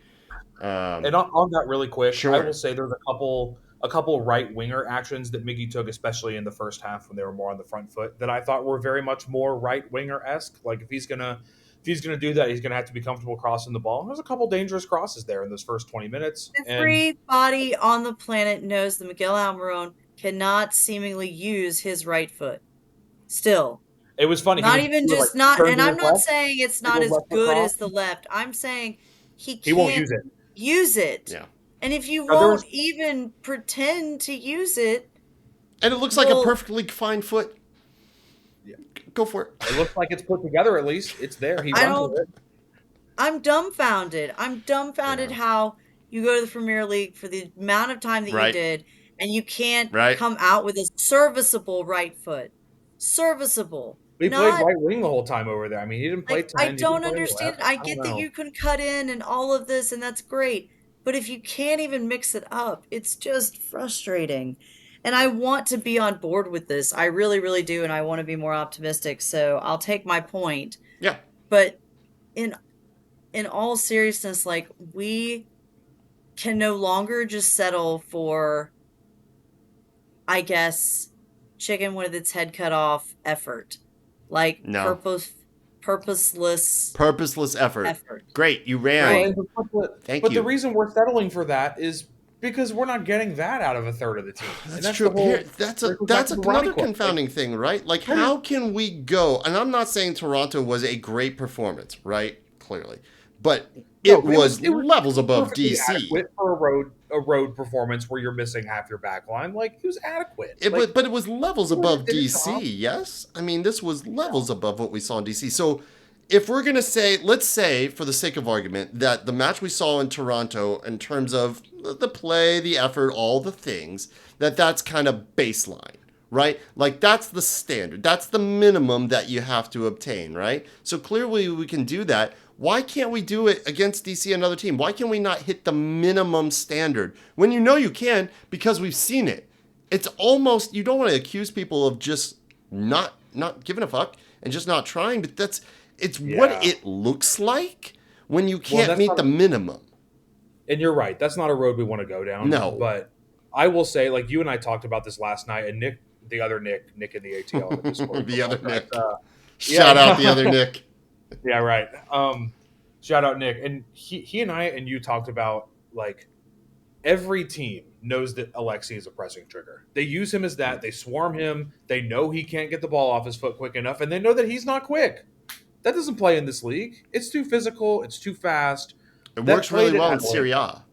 And on that really quick, sure. I will say there's a couple right winger actions that Miggy took, especially in the first half when they were more on the front foot, that I thought were very much more right winger-esque. Like if he's gonna do that, he's gonna have to be comfortable crossing the ball. And there's a couple dangerous crosses there in those first 20 minutes. Every body on the planet knows that Miguel Almiron cannot seemingly use his right foot. Still. It was funny. Not even just not, and I'm not saying it's not as good as the left. I'm saying he won't use it. Yeah. And if you won't even pretend to use it, and it looks like a perfectly fine foot. Yeah. Go for it. It looks like it's put together. At least it's there. He runs with it. I'm dumbfounded. How you go to the Premier League for the amount of time that you did, and you can't come out with a serviceable right foot. Serviceable. He played right wing the whole time over there. I mean, he didn't play 10. I don't understand. I get that you can cut in and all of this, and that's great. But if you can't even mix it up, it's just frustrating. And I want to be on board with this. I really, really do, and I want to be more optimistic. So I'll take my point. Yeah. But in all seriousness, like, we can no longer just settle for, I guess, chicken with its head cut off effort. Like, no. Purposeless effort. Great, you ran. Right. Thank you. But the reason we're settling for that is because we're not getting that out of a third of the team. That's true. That's another confounding thing, right? Like, how can we go? And I'm not saying Toronto was a great performance, right? Clearly, but it was levels above DC. For a road performance where you're missing half your back line, like, it was adequate. But it was levels above DC. Yes, I mean, this was levels above what we saw in DC. So if we're gonna say, let's say for the sake of argument, that the match we saw in Toronto, in terms of the play, the effort, all the things, that's kind of baseline, right? Like, that's the standard. That's the minimum that you have to obtain, right? So clearly we can do that. Why can't we do it against DC, another team? Why can we not hit the minimum standard when you know you can, because we've seen it? It's almost, you don't want to accuse people of just not giving a fuck and just not trying, but it's what it looks like when you can't meet the minimum. And you're right. That's not a road we want to go down. No. But I will say, like, you and I talked about this last night, and Nick in the ATL. The other Nick. Shout out the other Nick. Yeah, right. Shout out Nick. And he and I and you talked about, like, every team knows that Alexi is a pressing trigger. They use him as that. They swarm him. They know he can't get the ball off his foot quick enough, and they know that he's not quick. That doesn't play in this league. It's too physical. It's too fast. It works really well in Serie A.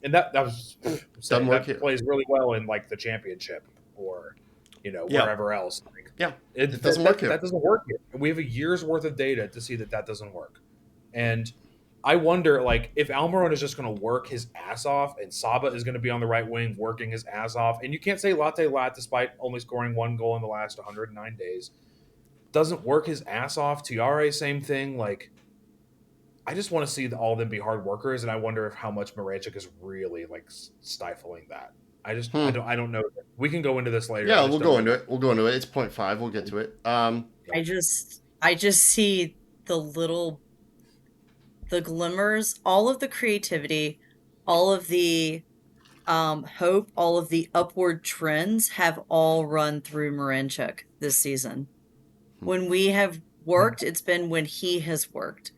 And that was doesn't work here. Plays really well in, like, the championship or, wherever else. Like, yeah, it doesn't work here. That doesn't work here. We have a year's worth of data to see that doesn't work. And I wonder, like, if Almiron is just going to work his ass off and Saba is going to be on the right wing working his ass off, and you can't say Latte Lat, despite only scoring 1 goal in the last 109 days, doesn't work his ass off. Tiare, same thing. Like, I just want to see all of them be hard workers, and I wonder how much Maranchuk is really, like, stifling that. I don't know. We can go into this later. Yeah, we'll go into it. It's 0.5. We'll get to it. I just see the glimmers, all of the creativity, all of the hope, all of the upward trends have all run through Maranchuk this season. When we have worked, it's been when he has worked.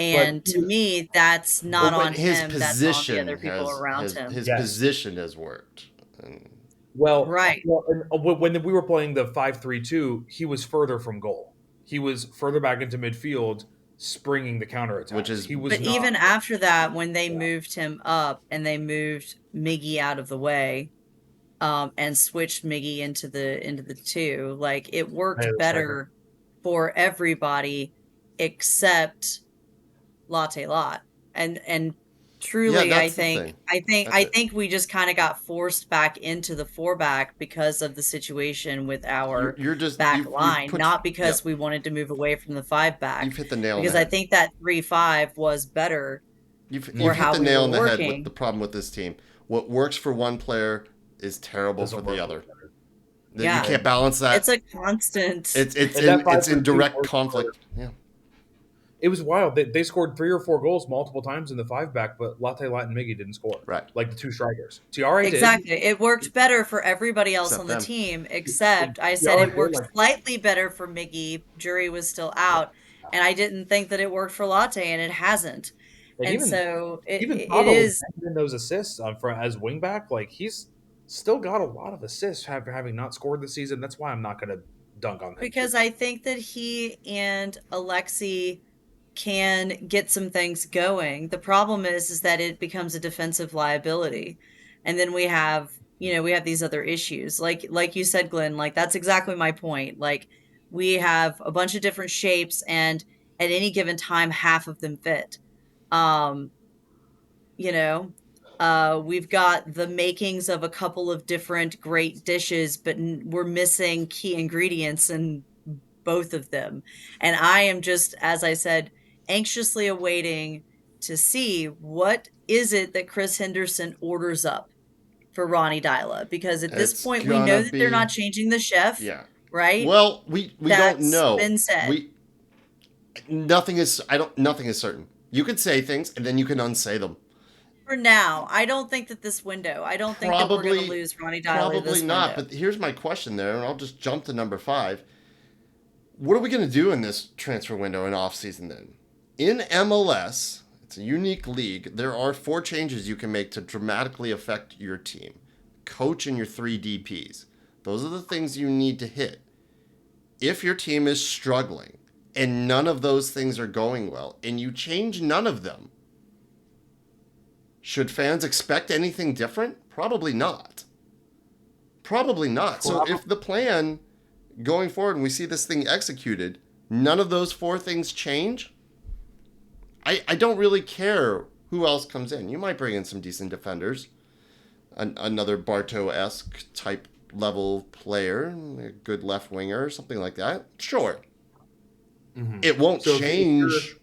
And to me, that's not on his him. That's on the position other people around him. his position has worked. And Right. When we were playing the 5-3-2, he was further from goal. He was further back into midfield, springing the counterattacks. But even after that, when they moved him up and they moved Miggy out of the way, and switched Miggy into the two, like it worked better for everybody except Latte Lot. And truly, I think we just kind of got forced back into the four back because of the situation with our back line, not because we wanted to move away from the five back. You've hit the nail on because the I head. think that 3-5 was better. You've hit the nail on the head with the problem with this team. What works for one player is terrible for the other. Yeah. You can't balance that. It's a constant. It's in direct conflict. Yeah. It was wild. They scored 3 or 4 goals multiple times in the 5-back, but Latte Lot and Miggy didn't score. Right. Like the 2 strikers. Tiara did. Exactly. It worked better for everybody else on the team, except I said it worked slightly better for Miggy. Jury was still out. And I didn't think that it worked for Latte, and it hasn't. And so it is. Even those assists as wingback, like he's still got a lot of assists after having not scored this season. That's why I'm not going to dunk on him. Because I think that he and Alexi can get some things going. The problem is that it becomes a defensive liability. And then we have these other issues. Like you said, Glenn, like that's exactly my point. Like we have a bunch of different shapes and at any given time half of them fit. We've got the makings of a couple of different great dishes, but we're missing key ingredients in both of them. And I am just, as I said, anxiously awaiting to see what is it that Chris Henderson orders up for Ronnie Dyla, because at this point we know that they're not changing the chef. Yeah. Right? Well, we don't know. Been said. Nothing is certain. You could say things and then you can unsay them. For now, I don't think that this window. I don't think that we're going to lose Ronnie Dyla. Probably not. But here's my question there, and I'll just jump to number 5. What are we going to do in this transfer window and off season then? In MLS, it's a unique league. There are 4 changes you can make to dramatically affect your team. Coach and your 3 DPs. Those are the things you need to hit. If your team is struggling and none of those things are going well, and you change none of them, should fans expect anything different? Probably not. So if the plan going forward and we see this thing executed, none of those 4 things change, I don't really care who else comes in. You might bring in some decent defenders, another Bartow-esque type level player, a good left winger, something like that. Sure. Mm-hmm. It won't change.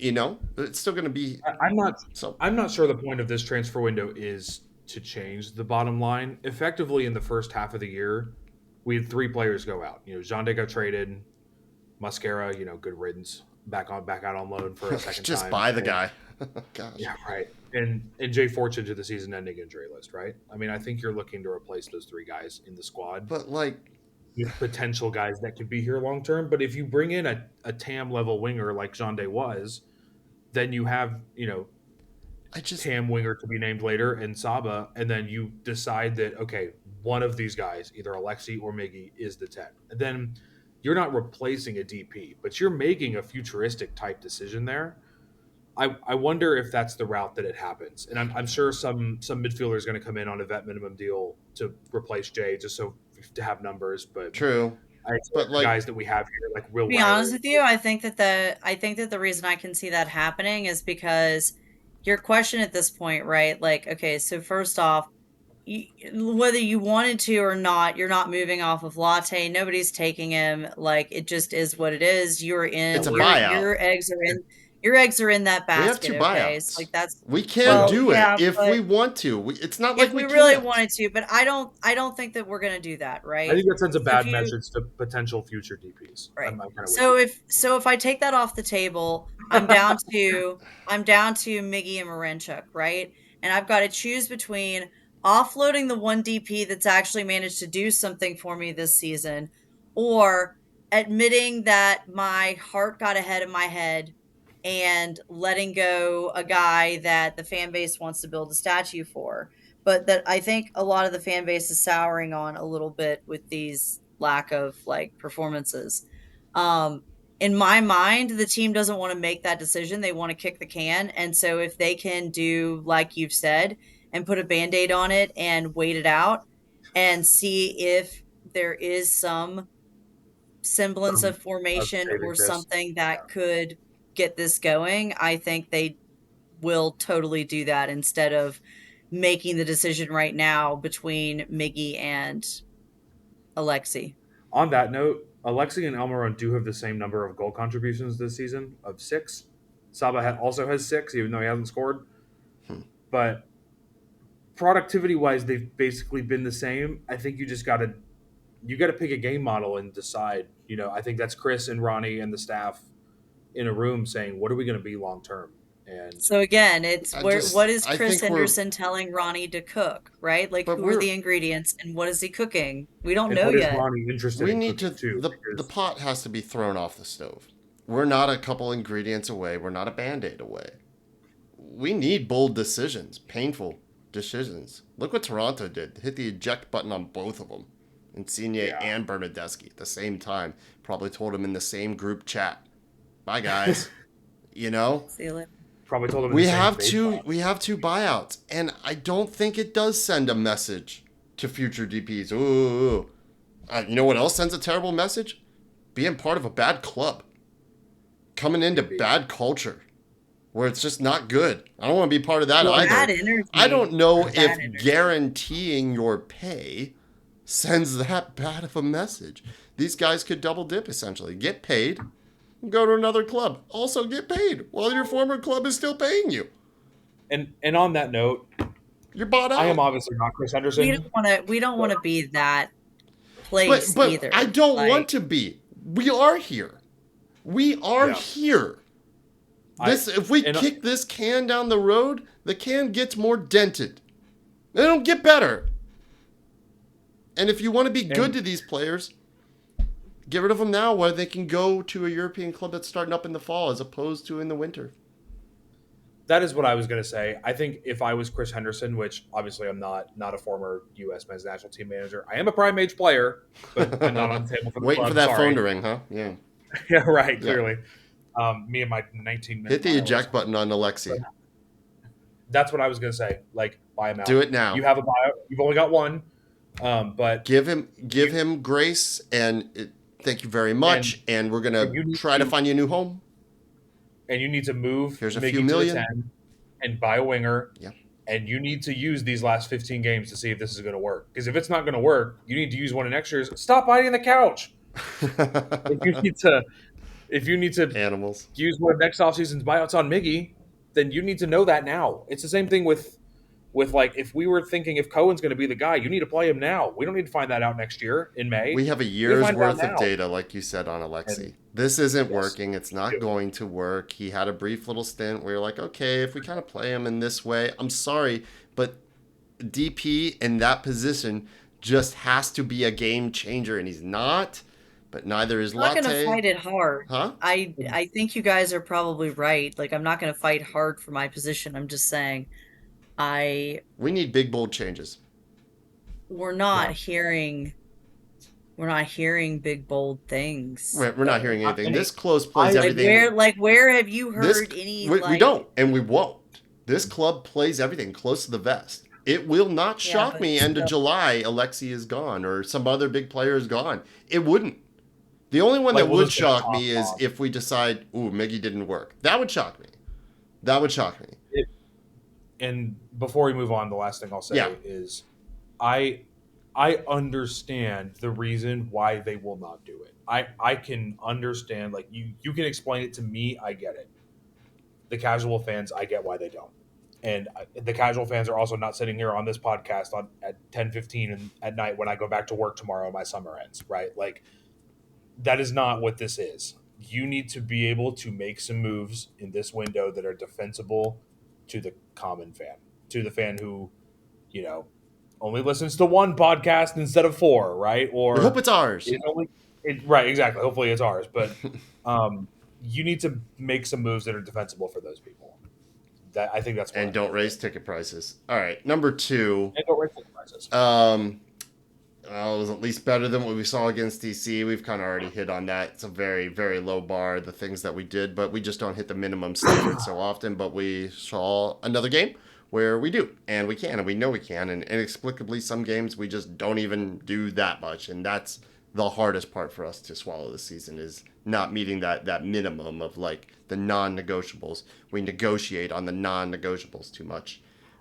It's still going to be. I'm not sure the point of this transfer window is to change the bottom line. Effectively, in the first half of the year, we had 3 players go out. Jande got traded, Mascara, good riddance, back out on loan for a second Just time. buy the guy. Gosh. Yeah, right. And Jay Fortune to the season-ending injury list, right? I mean, I think you're looking to replace those 3 guys in the squad. But with potential guys that could be here long term. But if you bring in a TAM level winger like Jande was, then you have, TAM winger to be named later and Saba, and then you decide that, okay, one of these guys, either Alexi or Miggy, is the 10. And then you're not replacing a DP, but you're making a futuristic type decision there. I wonder if that's the route that it happens. And I'm sure some midfielder is going to come in on a vet minimum deal to replace Jay just so to have numbers. But true. But guys that we have here, Will. To be honest with you, I think that the reason I can see that happening is because your question at this point, right? Okay, so first off, whether you wanted to or not, you're not moving off of Latte. Nobody's taking him. It just is what it is. You're in. It's a buyout. Your eggs are in. Your eggs are in that basket. We have 2 buyouts. Okay? We can do it if we want to. It's not like we really wanted to, but I don't think that we're going to do that, right? I think that sends a bad message to potential future DPs. Right. So if I take that off the table, I'm down to Miggy and Marenchuk, right? And I've got to choose between offloading the one DP that's actually managed to do something for me this season, or admitting that my heart got ahead of my head and letting go a guy that the fan base wants to build a statue for. But that I think a lot of the fan base is souring on a little bit with these lack of like performances. Um, in my mind, the team doesn't want to make that decision. They want to kick the can. And so if they can do like you've said and put a band-aid on it and wait it out and see if there is some semblance of formation or something that could get this going, I think they will totally do that instead of making the decision right now between Miggy and Alexi. On that note, Alexi and Almiron do have the same number of goal contributions this season of 6. Saba also has 6, even though he hasn't scored. But productivity-wise, they've basically been the same. I think you just got to pick a game model and decide. I think that's Chris and Ronnie and the staff in a room saying, what are we going to be long term? And so again, it's what is Chris Henderson telling Ronnie to cook, right? Like, who are the ingredients and what is he cooking? We don't know yet. Ronnie interested we need to the pot has to be thrown off the stove. We're not a couple ingredients away. We're not a Band-Aid away. We need bold decisions, painful decisions. Look what Toronto did. Hit the eject button on both of them. Insigne and Bernadeschi at the same time. Probably told him in the same group chat. Bye, guys. See you later. Probably told him we have two buyouts, and I don't think it does send a message to future DPs. Ooh. You know what else sends a terrible message? Being part of a bad club. Coming into bad culture. Where it's just not good. I don't want to be part of that either. I don't know if guaranteeing your pay sends that bad of a message. These guys could double dip, essentially. Get paid, go to another club. Also get paid while your former club is still paying you. And on that note, you're bought out. I am obviously not Chris Henderson. We don't want to be that place but either. I don't want to be. We are here. We are here. If we kick this can down the road, the can gets more dented. They don't get better. And if you want to be good to these players, get rid of them now where they can go to a European club that's starting up in the fall as opposed to in the winter. That is what I was going to say. I think if I was Chris Henderson, which obviously I'm not a former U.S. men's national team manager. I am a prime age player, but I'm not on the table for the Waiting club. for that phone to ring, huh? Yeah. Yeah, right, clearly. Me and my 19 minutes. Hit the eject button on Alexi. That's what I was going to say. Like, buy him out. Do it now. You have a buyout. You've only got one. But give him grace and thank you very much. And we're going to try to find you a new home. And you need to move. Here's a few million. To the 10 and buy a winger. Yeah. And you need to use these last 15 games to see if this is going to work. Because if it's not going to work, you need to use one of next year's. Stop biting the couch. If you need to animals use one of next offseason's buyouts on Miggy, then you need to know that now. It's the same thing with like if we were thinking if Cohen's going to be the guy, you need to play him now. We don't need to find that out next year in May. We have a year's worth of data, like you said, on Alexi. This isn't working. It's not going to work. He had a brief little stint where you're like, okay, if we kind of play him in this way, I'm sorry, but DP in that position just has to be a game changer, and he's not. But neither is Latte. I'm not going to fight it hard. Huh? I think you guys are probably right. Like, I'm not going to fight hard for my position. I'm just saying we need big, bold changes. We're not hearing big, bold things. We're not hearing anything. This close plays everything. Where have you heard any? We don't, and we won't. This club plays everything close to the vest. It will not shock me end of July Alexi is gone or some other big player is gone. It wouldn't. The only one that would shock me is if we decide, Miggy didn't work. That would shock me. And before we move on, the last thing I'll say is I understand the reason why they will not do it. I can understand, like, you can explain it to me, I get it. The casual fans, I get why they don't. And the casual fans are also not sitting here on this podcast at 10:15 at night when I go back to work tomorrow and my summer ends, right? Like, that is not what this is. You need to be able to make some moves in this window that are defensible to the common fan, to the fan who, only listens to one podcast instead of 4, right? Or I hope it's ours. Right, exactly. Hopefully it's ours. But you need to make some moves that are defensible for those people. I think that's and don't raise ticket prices. All right, number 2. And don't raise ticket prices. It was at least better than what we saw against DC. We've kind of already hit on that. It's a very, very low bar, the things that we did, but we just don't hit the minimum standard so often. But we saw another game where we do, and we can, and we know we can. And inexplicably, some games we just don't even do that much. And that's the hardest part for us to swallow this season, is not meeting that minimum of like the non-negotiables. We negotiate on the non-negotiables too much.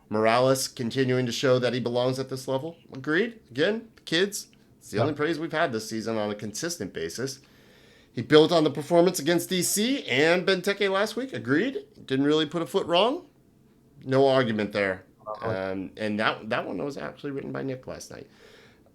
Morales continuing to show that he belongs at this level. Agreed. Again, kids, it's the only praise we've had this season on a consistent basis. He built on the performance against DC and Benteke last week. Agreed. Didn't really put a foot wrong. No argument there. And that one was actually written by Nick last night.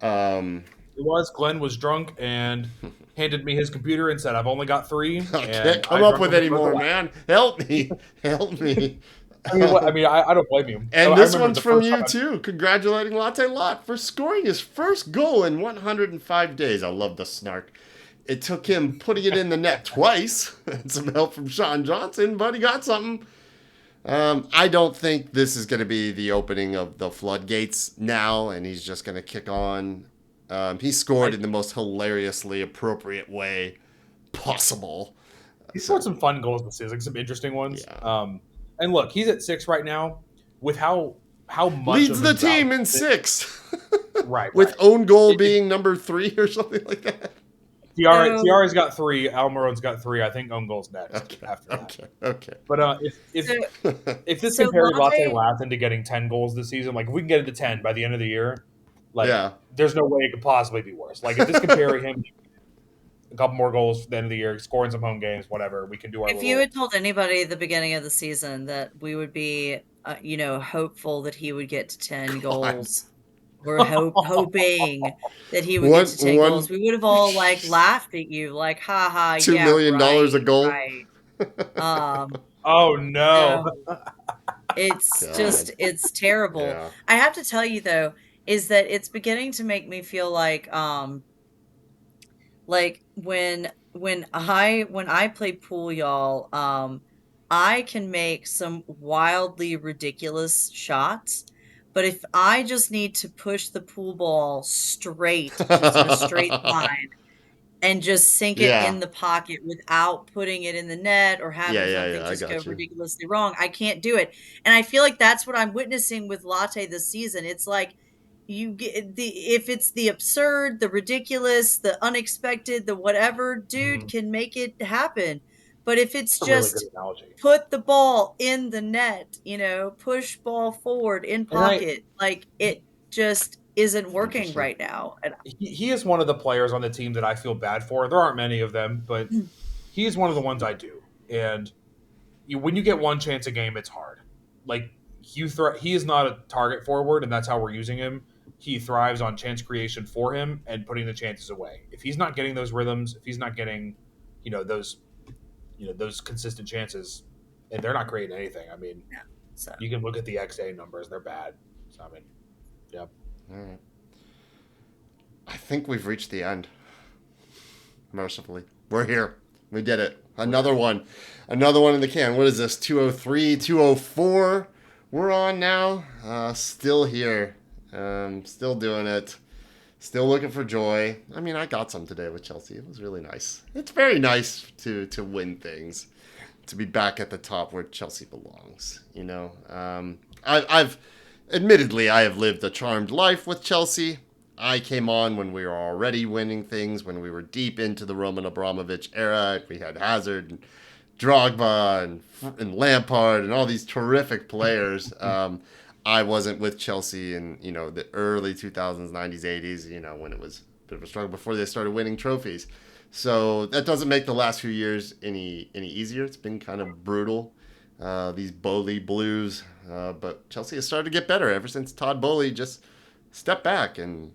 It was. Glenn was drunk and handed me his computer and said, "I've only got 3." I can't come up with any more, man. Help me. Help me. I don't blame you. And this one's from you, too. Congratulating Latte Lot for scoring his first goal in 105 days. I love the snark. It took him putting it in the net twice and some help from Sean Johnson, but he got something. I don't think this is going to be the opening of the floodgates now, and he's just going to kick on. He scored in the most hilariously appropriate way possible. He scored some fun goals this season, some interesting ones. Yeah. And look, he's at 6 right now. With how much leads the team in 6, right? With own goal being number 3 or something like that. Tiara's got 3. Almiron's got 3. I think own goal's next after that. Okay. But if this can carry Latte Lath into getting 10 goals this season, like if we can get it to 10 by the end of the year, there's no way it could possibly be worse. Like if this can carry him a couple more goals at the end of the year, scoring some home games, whatever, we can do our. If you had told anybody at the beginning of the season that we would be, hopeful that he would get to 10 goals, we're hoping that he would get to 10 goals, we would have all laughed at you, like, ha ha, $2 million a goal. Right. Oh no, it's terrible. Yeah. I have to tell you though, is that it's beginning to make me feel like when I play pool, y'all, I can make some wildly ridiculous shots, but if I just need to push the pool ball straight, just in a straight line, and just sink it in the pocket without putting it in the net or having something just go ridiculously wrong, I can't do it. And I feel like that's what I'm witnessing with Latte this season. It's like, you get if it's the absurd, the ridiculous, the unexpected, the whatever, dude can make it happen. But if it's just put the ball in the net, push ball forward in pocket, it just isn't working right now. And he is one of the players on the team that I feel bad for. There aren't many of them, but he is one of the ones I do. And when you get one chance a game, it's hard. Like he is not a target forward, and that's how we're using him. He thrives on chance creation for him and putting the chances away. If he's not getting those rhythms, if he's not getting, those consistent chances, and they're not creating anything. I mean, you can look at the XA numbers; they're bad. So I mean, yeah. All right. I think we've reached the end. Mercifully, we're here. We did it. Another one in the can. What is this? 203, 204. We're on now. Still here. Still doing it. Still looking for joy. I mean, I got some today with Chelsea. It was really nice. It's very nice to win things, to be back at the top where Chelsea belongs. I've admittedly, I have lived a charmed life with Chelsea. I came on when we were already winning things, when we were deep into the Roman Abramovich era. We had Hazard and Drogba and Lampard and all these terrific players. I wasn't with Chelsea in, the early 2000s, 90s, 80s, when it was a bit of a struggle before they started winning trophies. So that doesn't make the last few years any easier. It's been kind of brutal, these Bowley Blues. But Chelsea has started to get better ever since Todd Bowley just stepped back and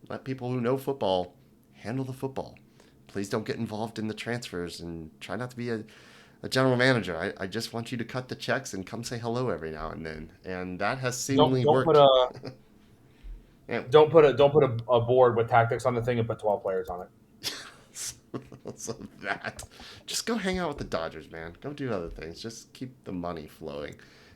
let people who know football handle the football. Please don't get involved in the transfers and try not to be a general manager. I just want you to cut the checks and come say hello every now and then, and that has seemingly worked. Don't put a board with tactics on the thing and put 12 players on it. So that, just go hang out with the Dodgers, man. Go do other things. Just keep the money flowing.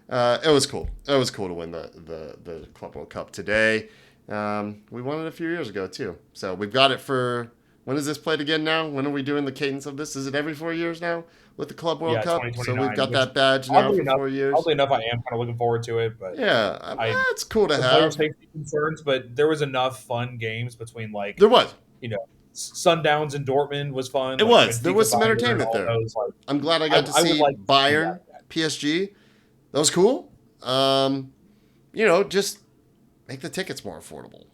It was cool. It was cool to win the Club World Cup today. We won it a few years ago too. So we've got it for, when is this played again now? When are we doing the cadence of this? Is it every 4 years now with the Club World Cup? So we've got that badge now for 4 years. Oddly enough, I am kind of looking forward to it. But yeah, it's cool to have. Player safety concerns, but there was enough fun games between there was. Sundowns in Dortmund was fun. It was. There was some entertainment there. Those, I'm glad I got to see Bayern, PSG. That was cool. Just make the tickets more affordable.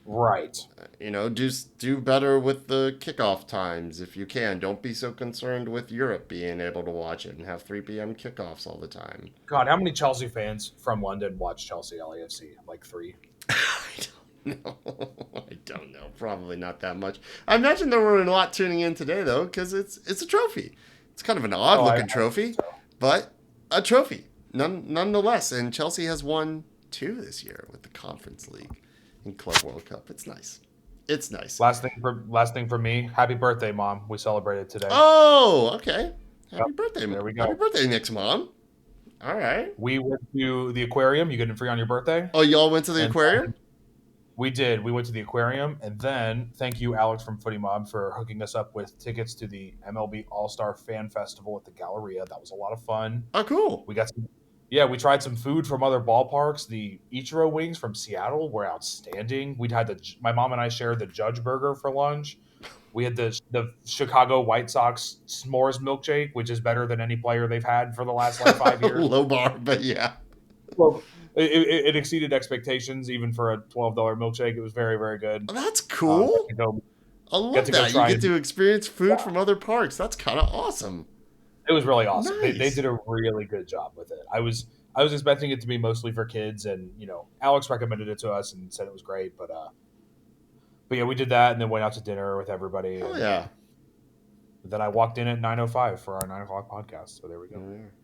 Right. Just do better with the kickoff times if you can. Don't be so concerned with Europe being able to watch it and have 3 p.m. kickoffs all the time. God, how many Chelsea fans from London watch Chelsea LAFC? Like 3? No, I don't know. Probably not that much. I imagine there were a lot tuning in today, though, because it's a trophy. It's kind of an odd-looking trophy, but a trophy, nonetheless. And Chelsea has won 2 this year with the Conference League and Club World Cup. It's nice. It's nice. Last thing for me. Happy birthday, Mom. We celebrated today. Oh, okay. Happy birthday, there we go. Happy birthday, Nick's mom. All right. We went to the aquarium. You get it free on your birthday. Oh, y'all went to the aquarium? We did. We went to the aquarium, and then thank you, Alex from Footy Mob, for hooking us up with tickets to the MLB All-Star Fan Festival at the Galleria. That was a lot of fun. Oh, cool. We tried some food from other ballparks. The Ichiro wings from Seattle were outstanding. My mom and I shared the Judge Burger for lunch. We had the Chicago White Sox s'mores milkshake, which is better than any player they've had for the last 5 years. Low bar, but yeah. Well, it exceeded expectations even for a $12 milkshake. It was very, very good. Oh, that's cool. I love that. You get to experience food from other parks. That's kind of awesome. It was really awesome. Nice. They did a really good job with it. I was expecting it to be mostly for kids, and Alex recommended it to us and said it was great. But yeah, we did that and then went out to dinner with everybody. Oh yeah. Then I walked in at 9:05 for our 9 o'clock podcast. So there we go.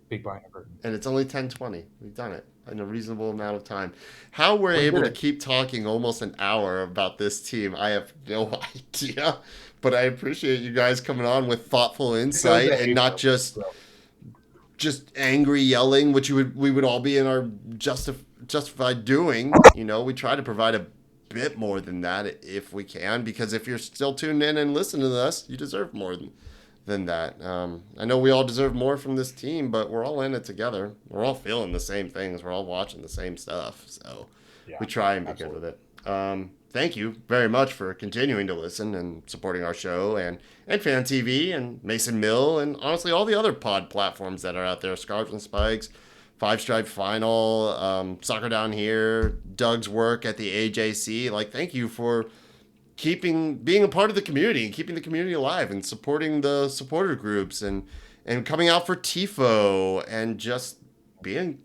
Peek behind the curtain. And it's only 10:20. We've done it in a reasonable amount of time. How we're able to keep talking almost an hour about this team, I have no idea. But I appreciate you guys coming on with thoughtful insight and not just angry yelling, which we would all be in our justified doing. We try to provide a bit more than that if we can, because if you're still tuned in and listening to us, you deserve more than that. I know we all deserve more from this team, but we're all in it together. We're all feeling the same things. We're all watching the same stuff. So we try and be good with it. Thank you very much for continuing to listen and supporting our show and FanTV and Mason Mill and honestly all the other pod platforms that are out there. Scarves and Spikes, Five Stripe Final, Soccer Down Here, Doug's work at the AJC. Thank you for being a part of the community and keeping the community alive and supporting the supporter groups and coming out for TIFO and just being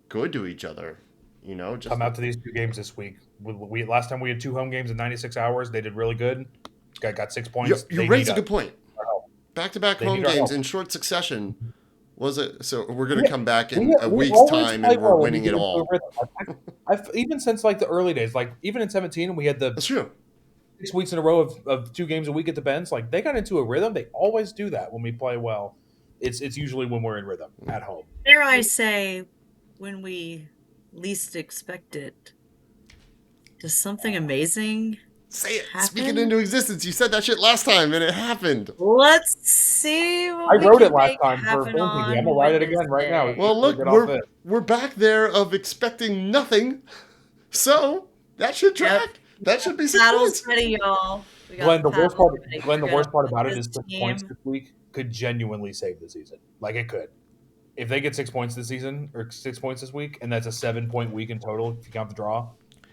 good to each other. Just come out to these 2 games this week. We last time we had 2 home games in 96 hours. They did really good. Got 6 points. You raised a good point. Back-to-back home games in short succession. Was it? So we're going to come back in a week's time and we're winning it all. Even since the early days, even in 17, we had That's true. 6 weeks in a row of 2 games a week at the Benz. They got into a rhythm. They always do that when we play well. It's usually when we're in rhythm at home. Dare I say, when we least expect it, does something amazing say it? happen? Speak it into existence. You said that shit last time and it happened. Let's see. I wrote it last time for FanTV. I'm gonna write it again right now. Well, look, we're back there of expecting nothing, so that should track. Yep. That should be saddles ready, y'all. Glenn, the worst part about it is 6 points this week could genuinely save the season. It could. If they get 6 points this season or 6 points this week, and that's a 7-point week in total, if you count the draw,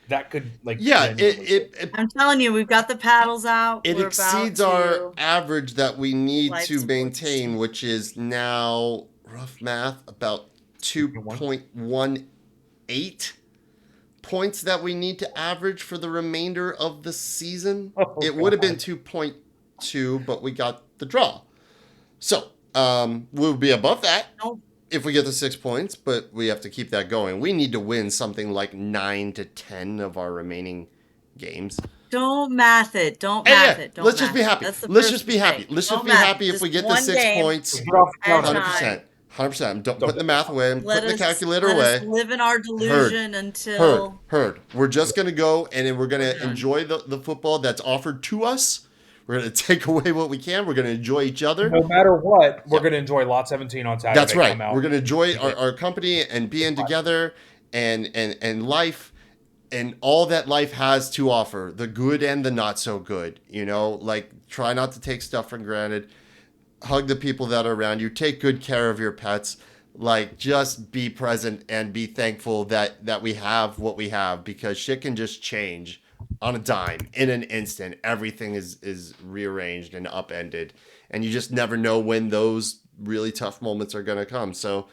that could I'm telling you, we've got the paddles out. It exceeds our average that we need to maintain, which is now rough math about 2.18 points that we need to average for the remainder of the season. It would have been 2.2, but we got the draw. So we'll be above that if we get the 6 points, but we have to keep that going. We need to win something like 9 to 10 of our remaining games. Don't math it. Don't And math yeah, it. Don't let's math just be happy. That's the Let's first just be happy. mistake. Let's just Don't be math happy it. if we Just get the one 6 game points. at a 100%. time. 100%. Don't put the math away. I'm putting the calculator Let us away. live in our delusion until Heard. We're just going to go and then we're going to enjoy the football that's offered to us. We're going to take away what we can. We're going to enjoy each other. No matter what, we're going to enjoy Lot 17 on Saturday. That's right. We're going to enjoy our company and being together and life and all that life has to offer, the good and the not so good. You know, like try not to take stuff for granted. Hug the people that are around you. Take good care of your pets. Like just be present and be thankful that we have what we have, because shit can just change on a dime in an instant. Everything is rearranged and upended, and you just never know when those really tough moments are going to come. So,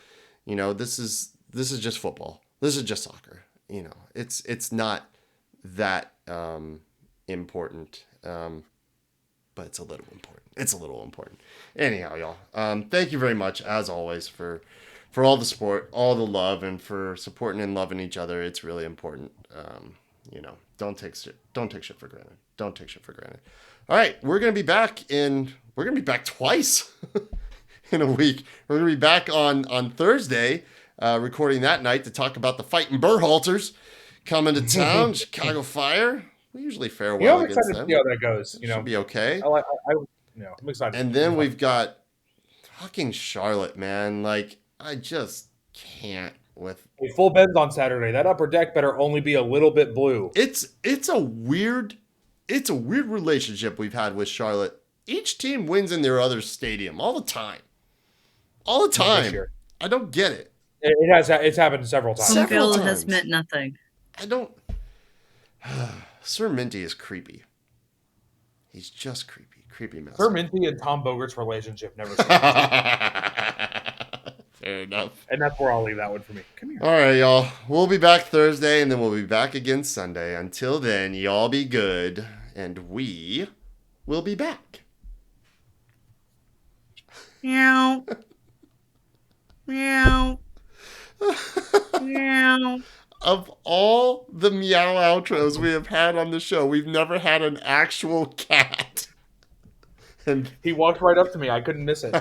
you know, this is just football. This is just soccer. You know, it's not that important, but it's a little important. It's a little important. Anyhow, y'all, thank you very much as always for all the support, all the love, and for supporting and loving each other. It's really important. You know, don't take shit for granted. Don't take shit for granted. All right, we're gonna be back twice in a week. We're gonna be back on Thursday, recording that night to talk about the Fighting Berhalters coming to town. Chicago Fire. We usually fare well against them. I'm excited to see how that goes. You know, should be okay. I'm excited. And then we've got fucking Charlotte, man. Like, I just can't with full bends on Saturday. That upper deck better only be a little bit blue. It's a weird relationship we've had with Charlotte. Each team wins in their other stadium all the time. All the time. I don't get it. It's happened several times. Home field has meant nothing. I don't. Sir Minty is creepy. He's just creepy. Creepy mess. Sir Minty and Tom Bogert's relationship never seems Fair enough. And that's where I'll leave that one for me. Come here. All right, y'all. We'll be back Thursday, and then we'll be back again Sunday. Until then, y'all be good, and we will be back. Meow. Meow. Meow. Of all the meow outros we have had on the show, we've never had an actual cat. And he walked right up to me. I couldn't miss it.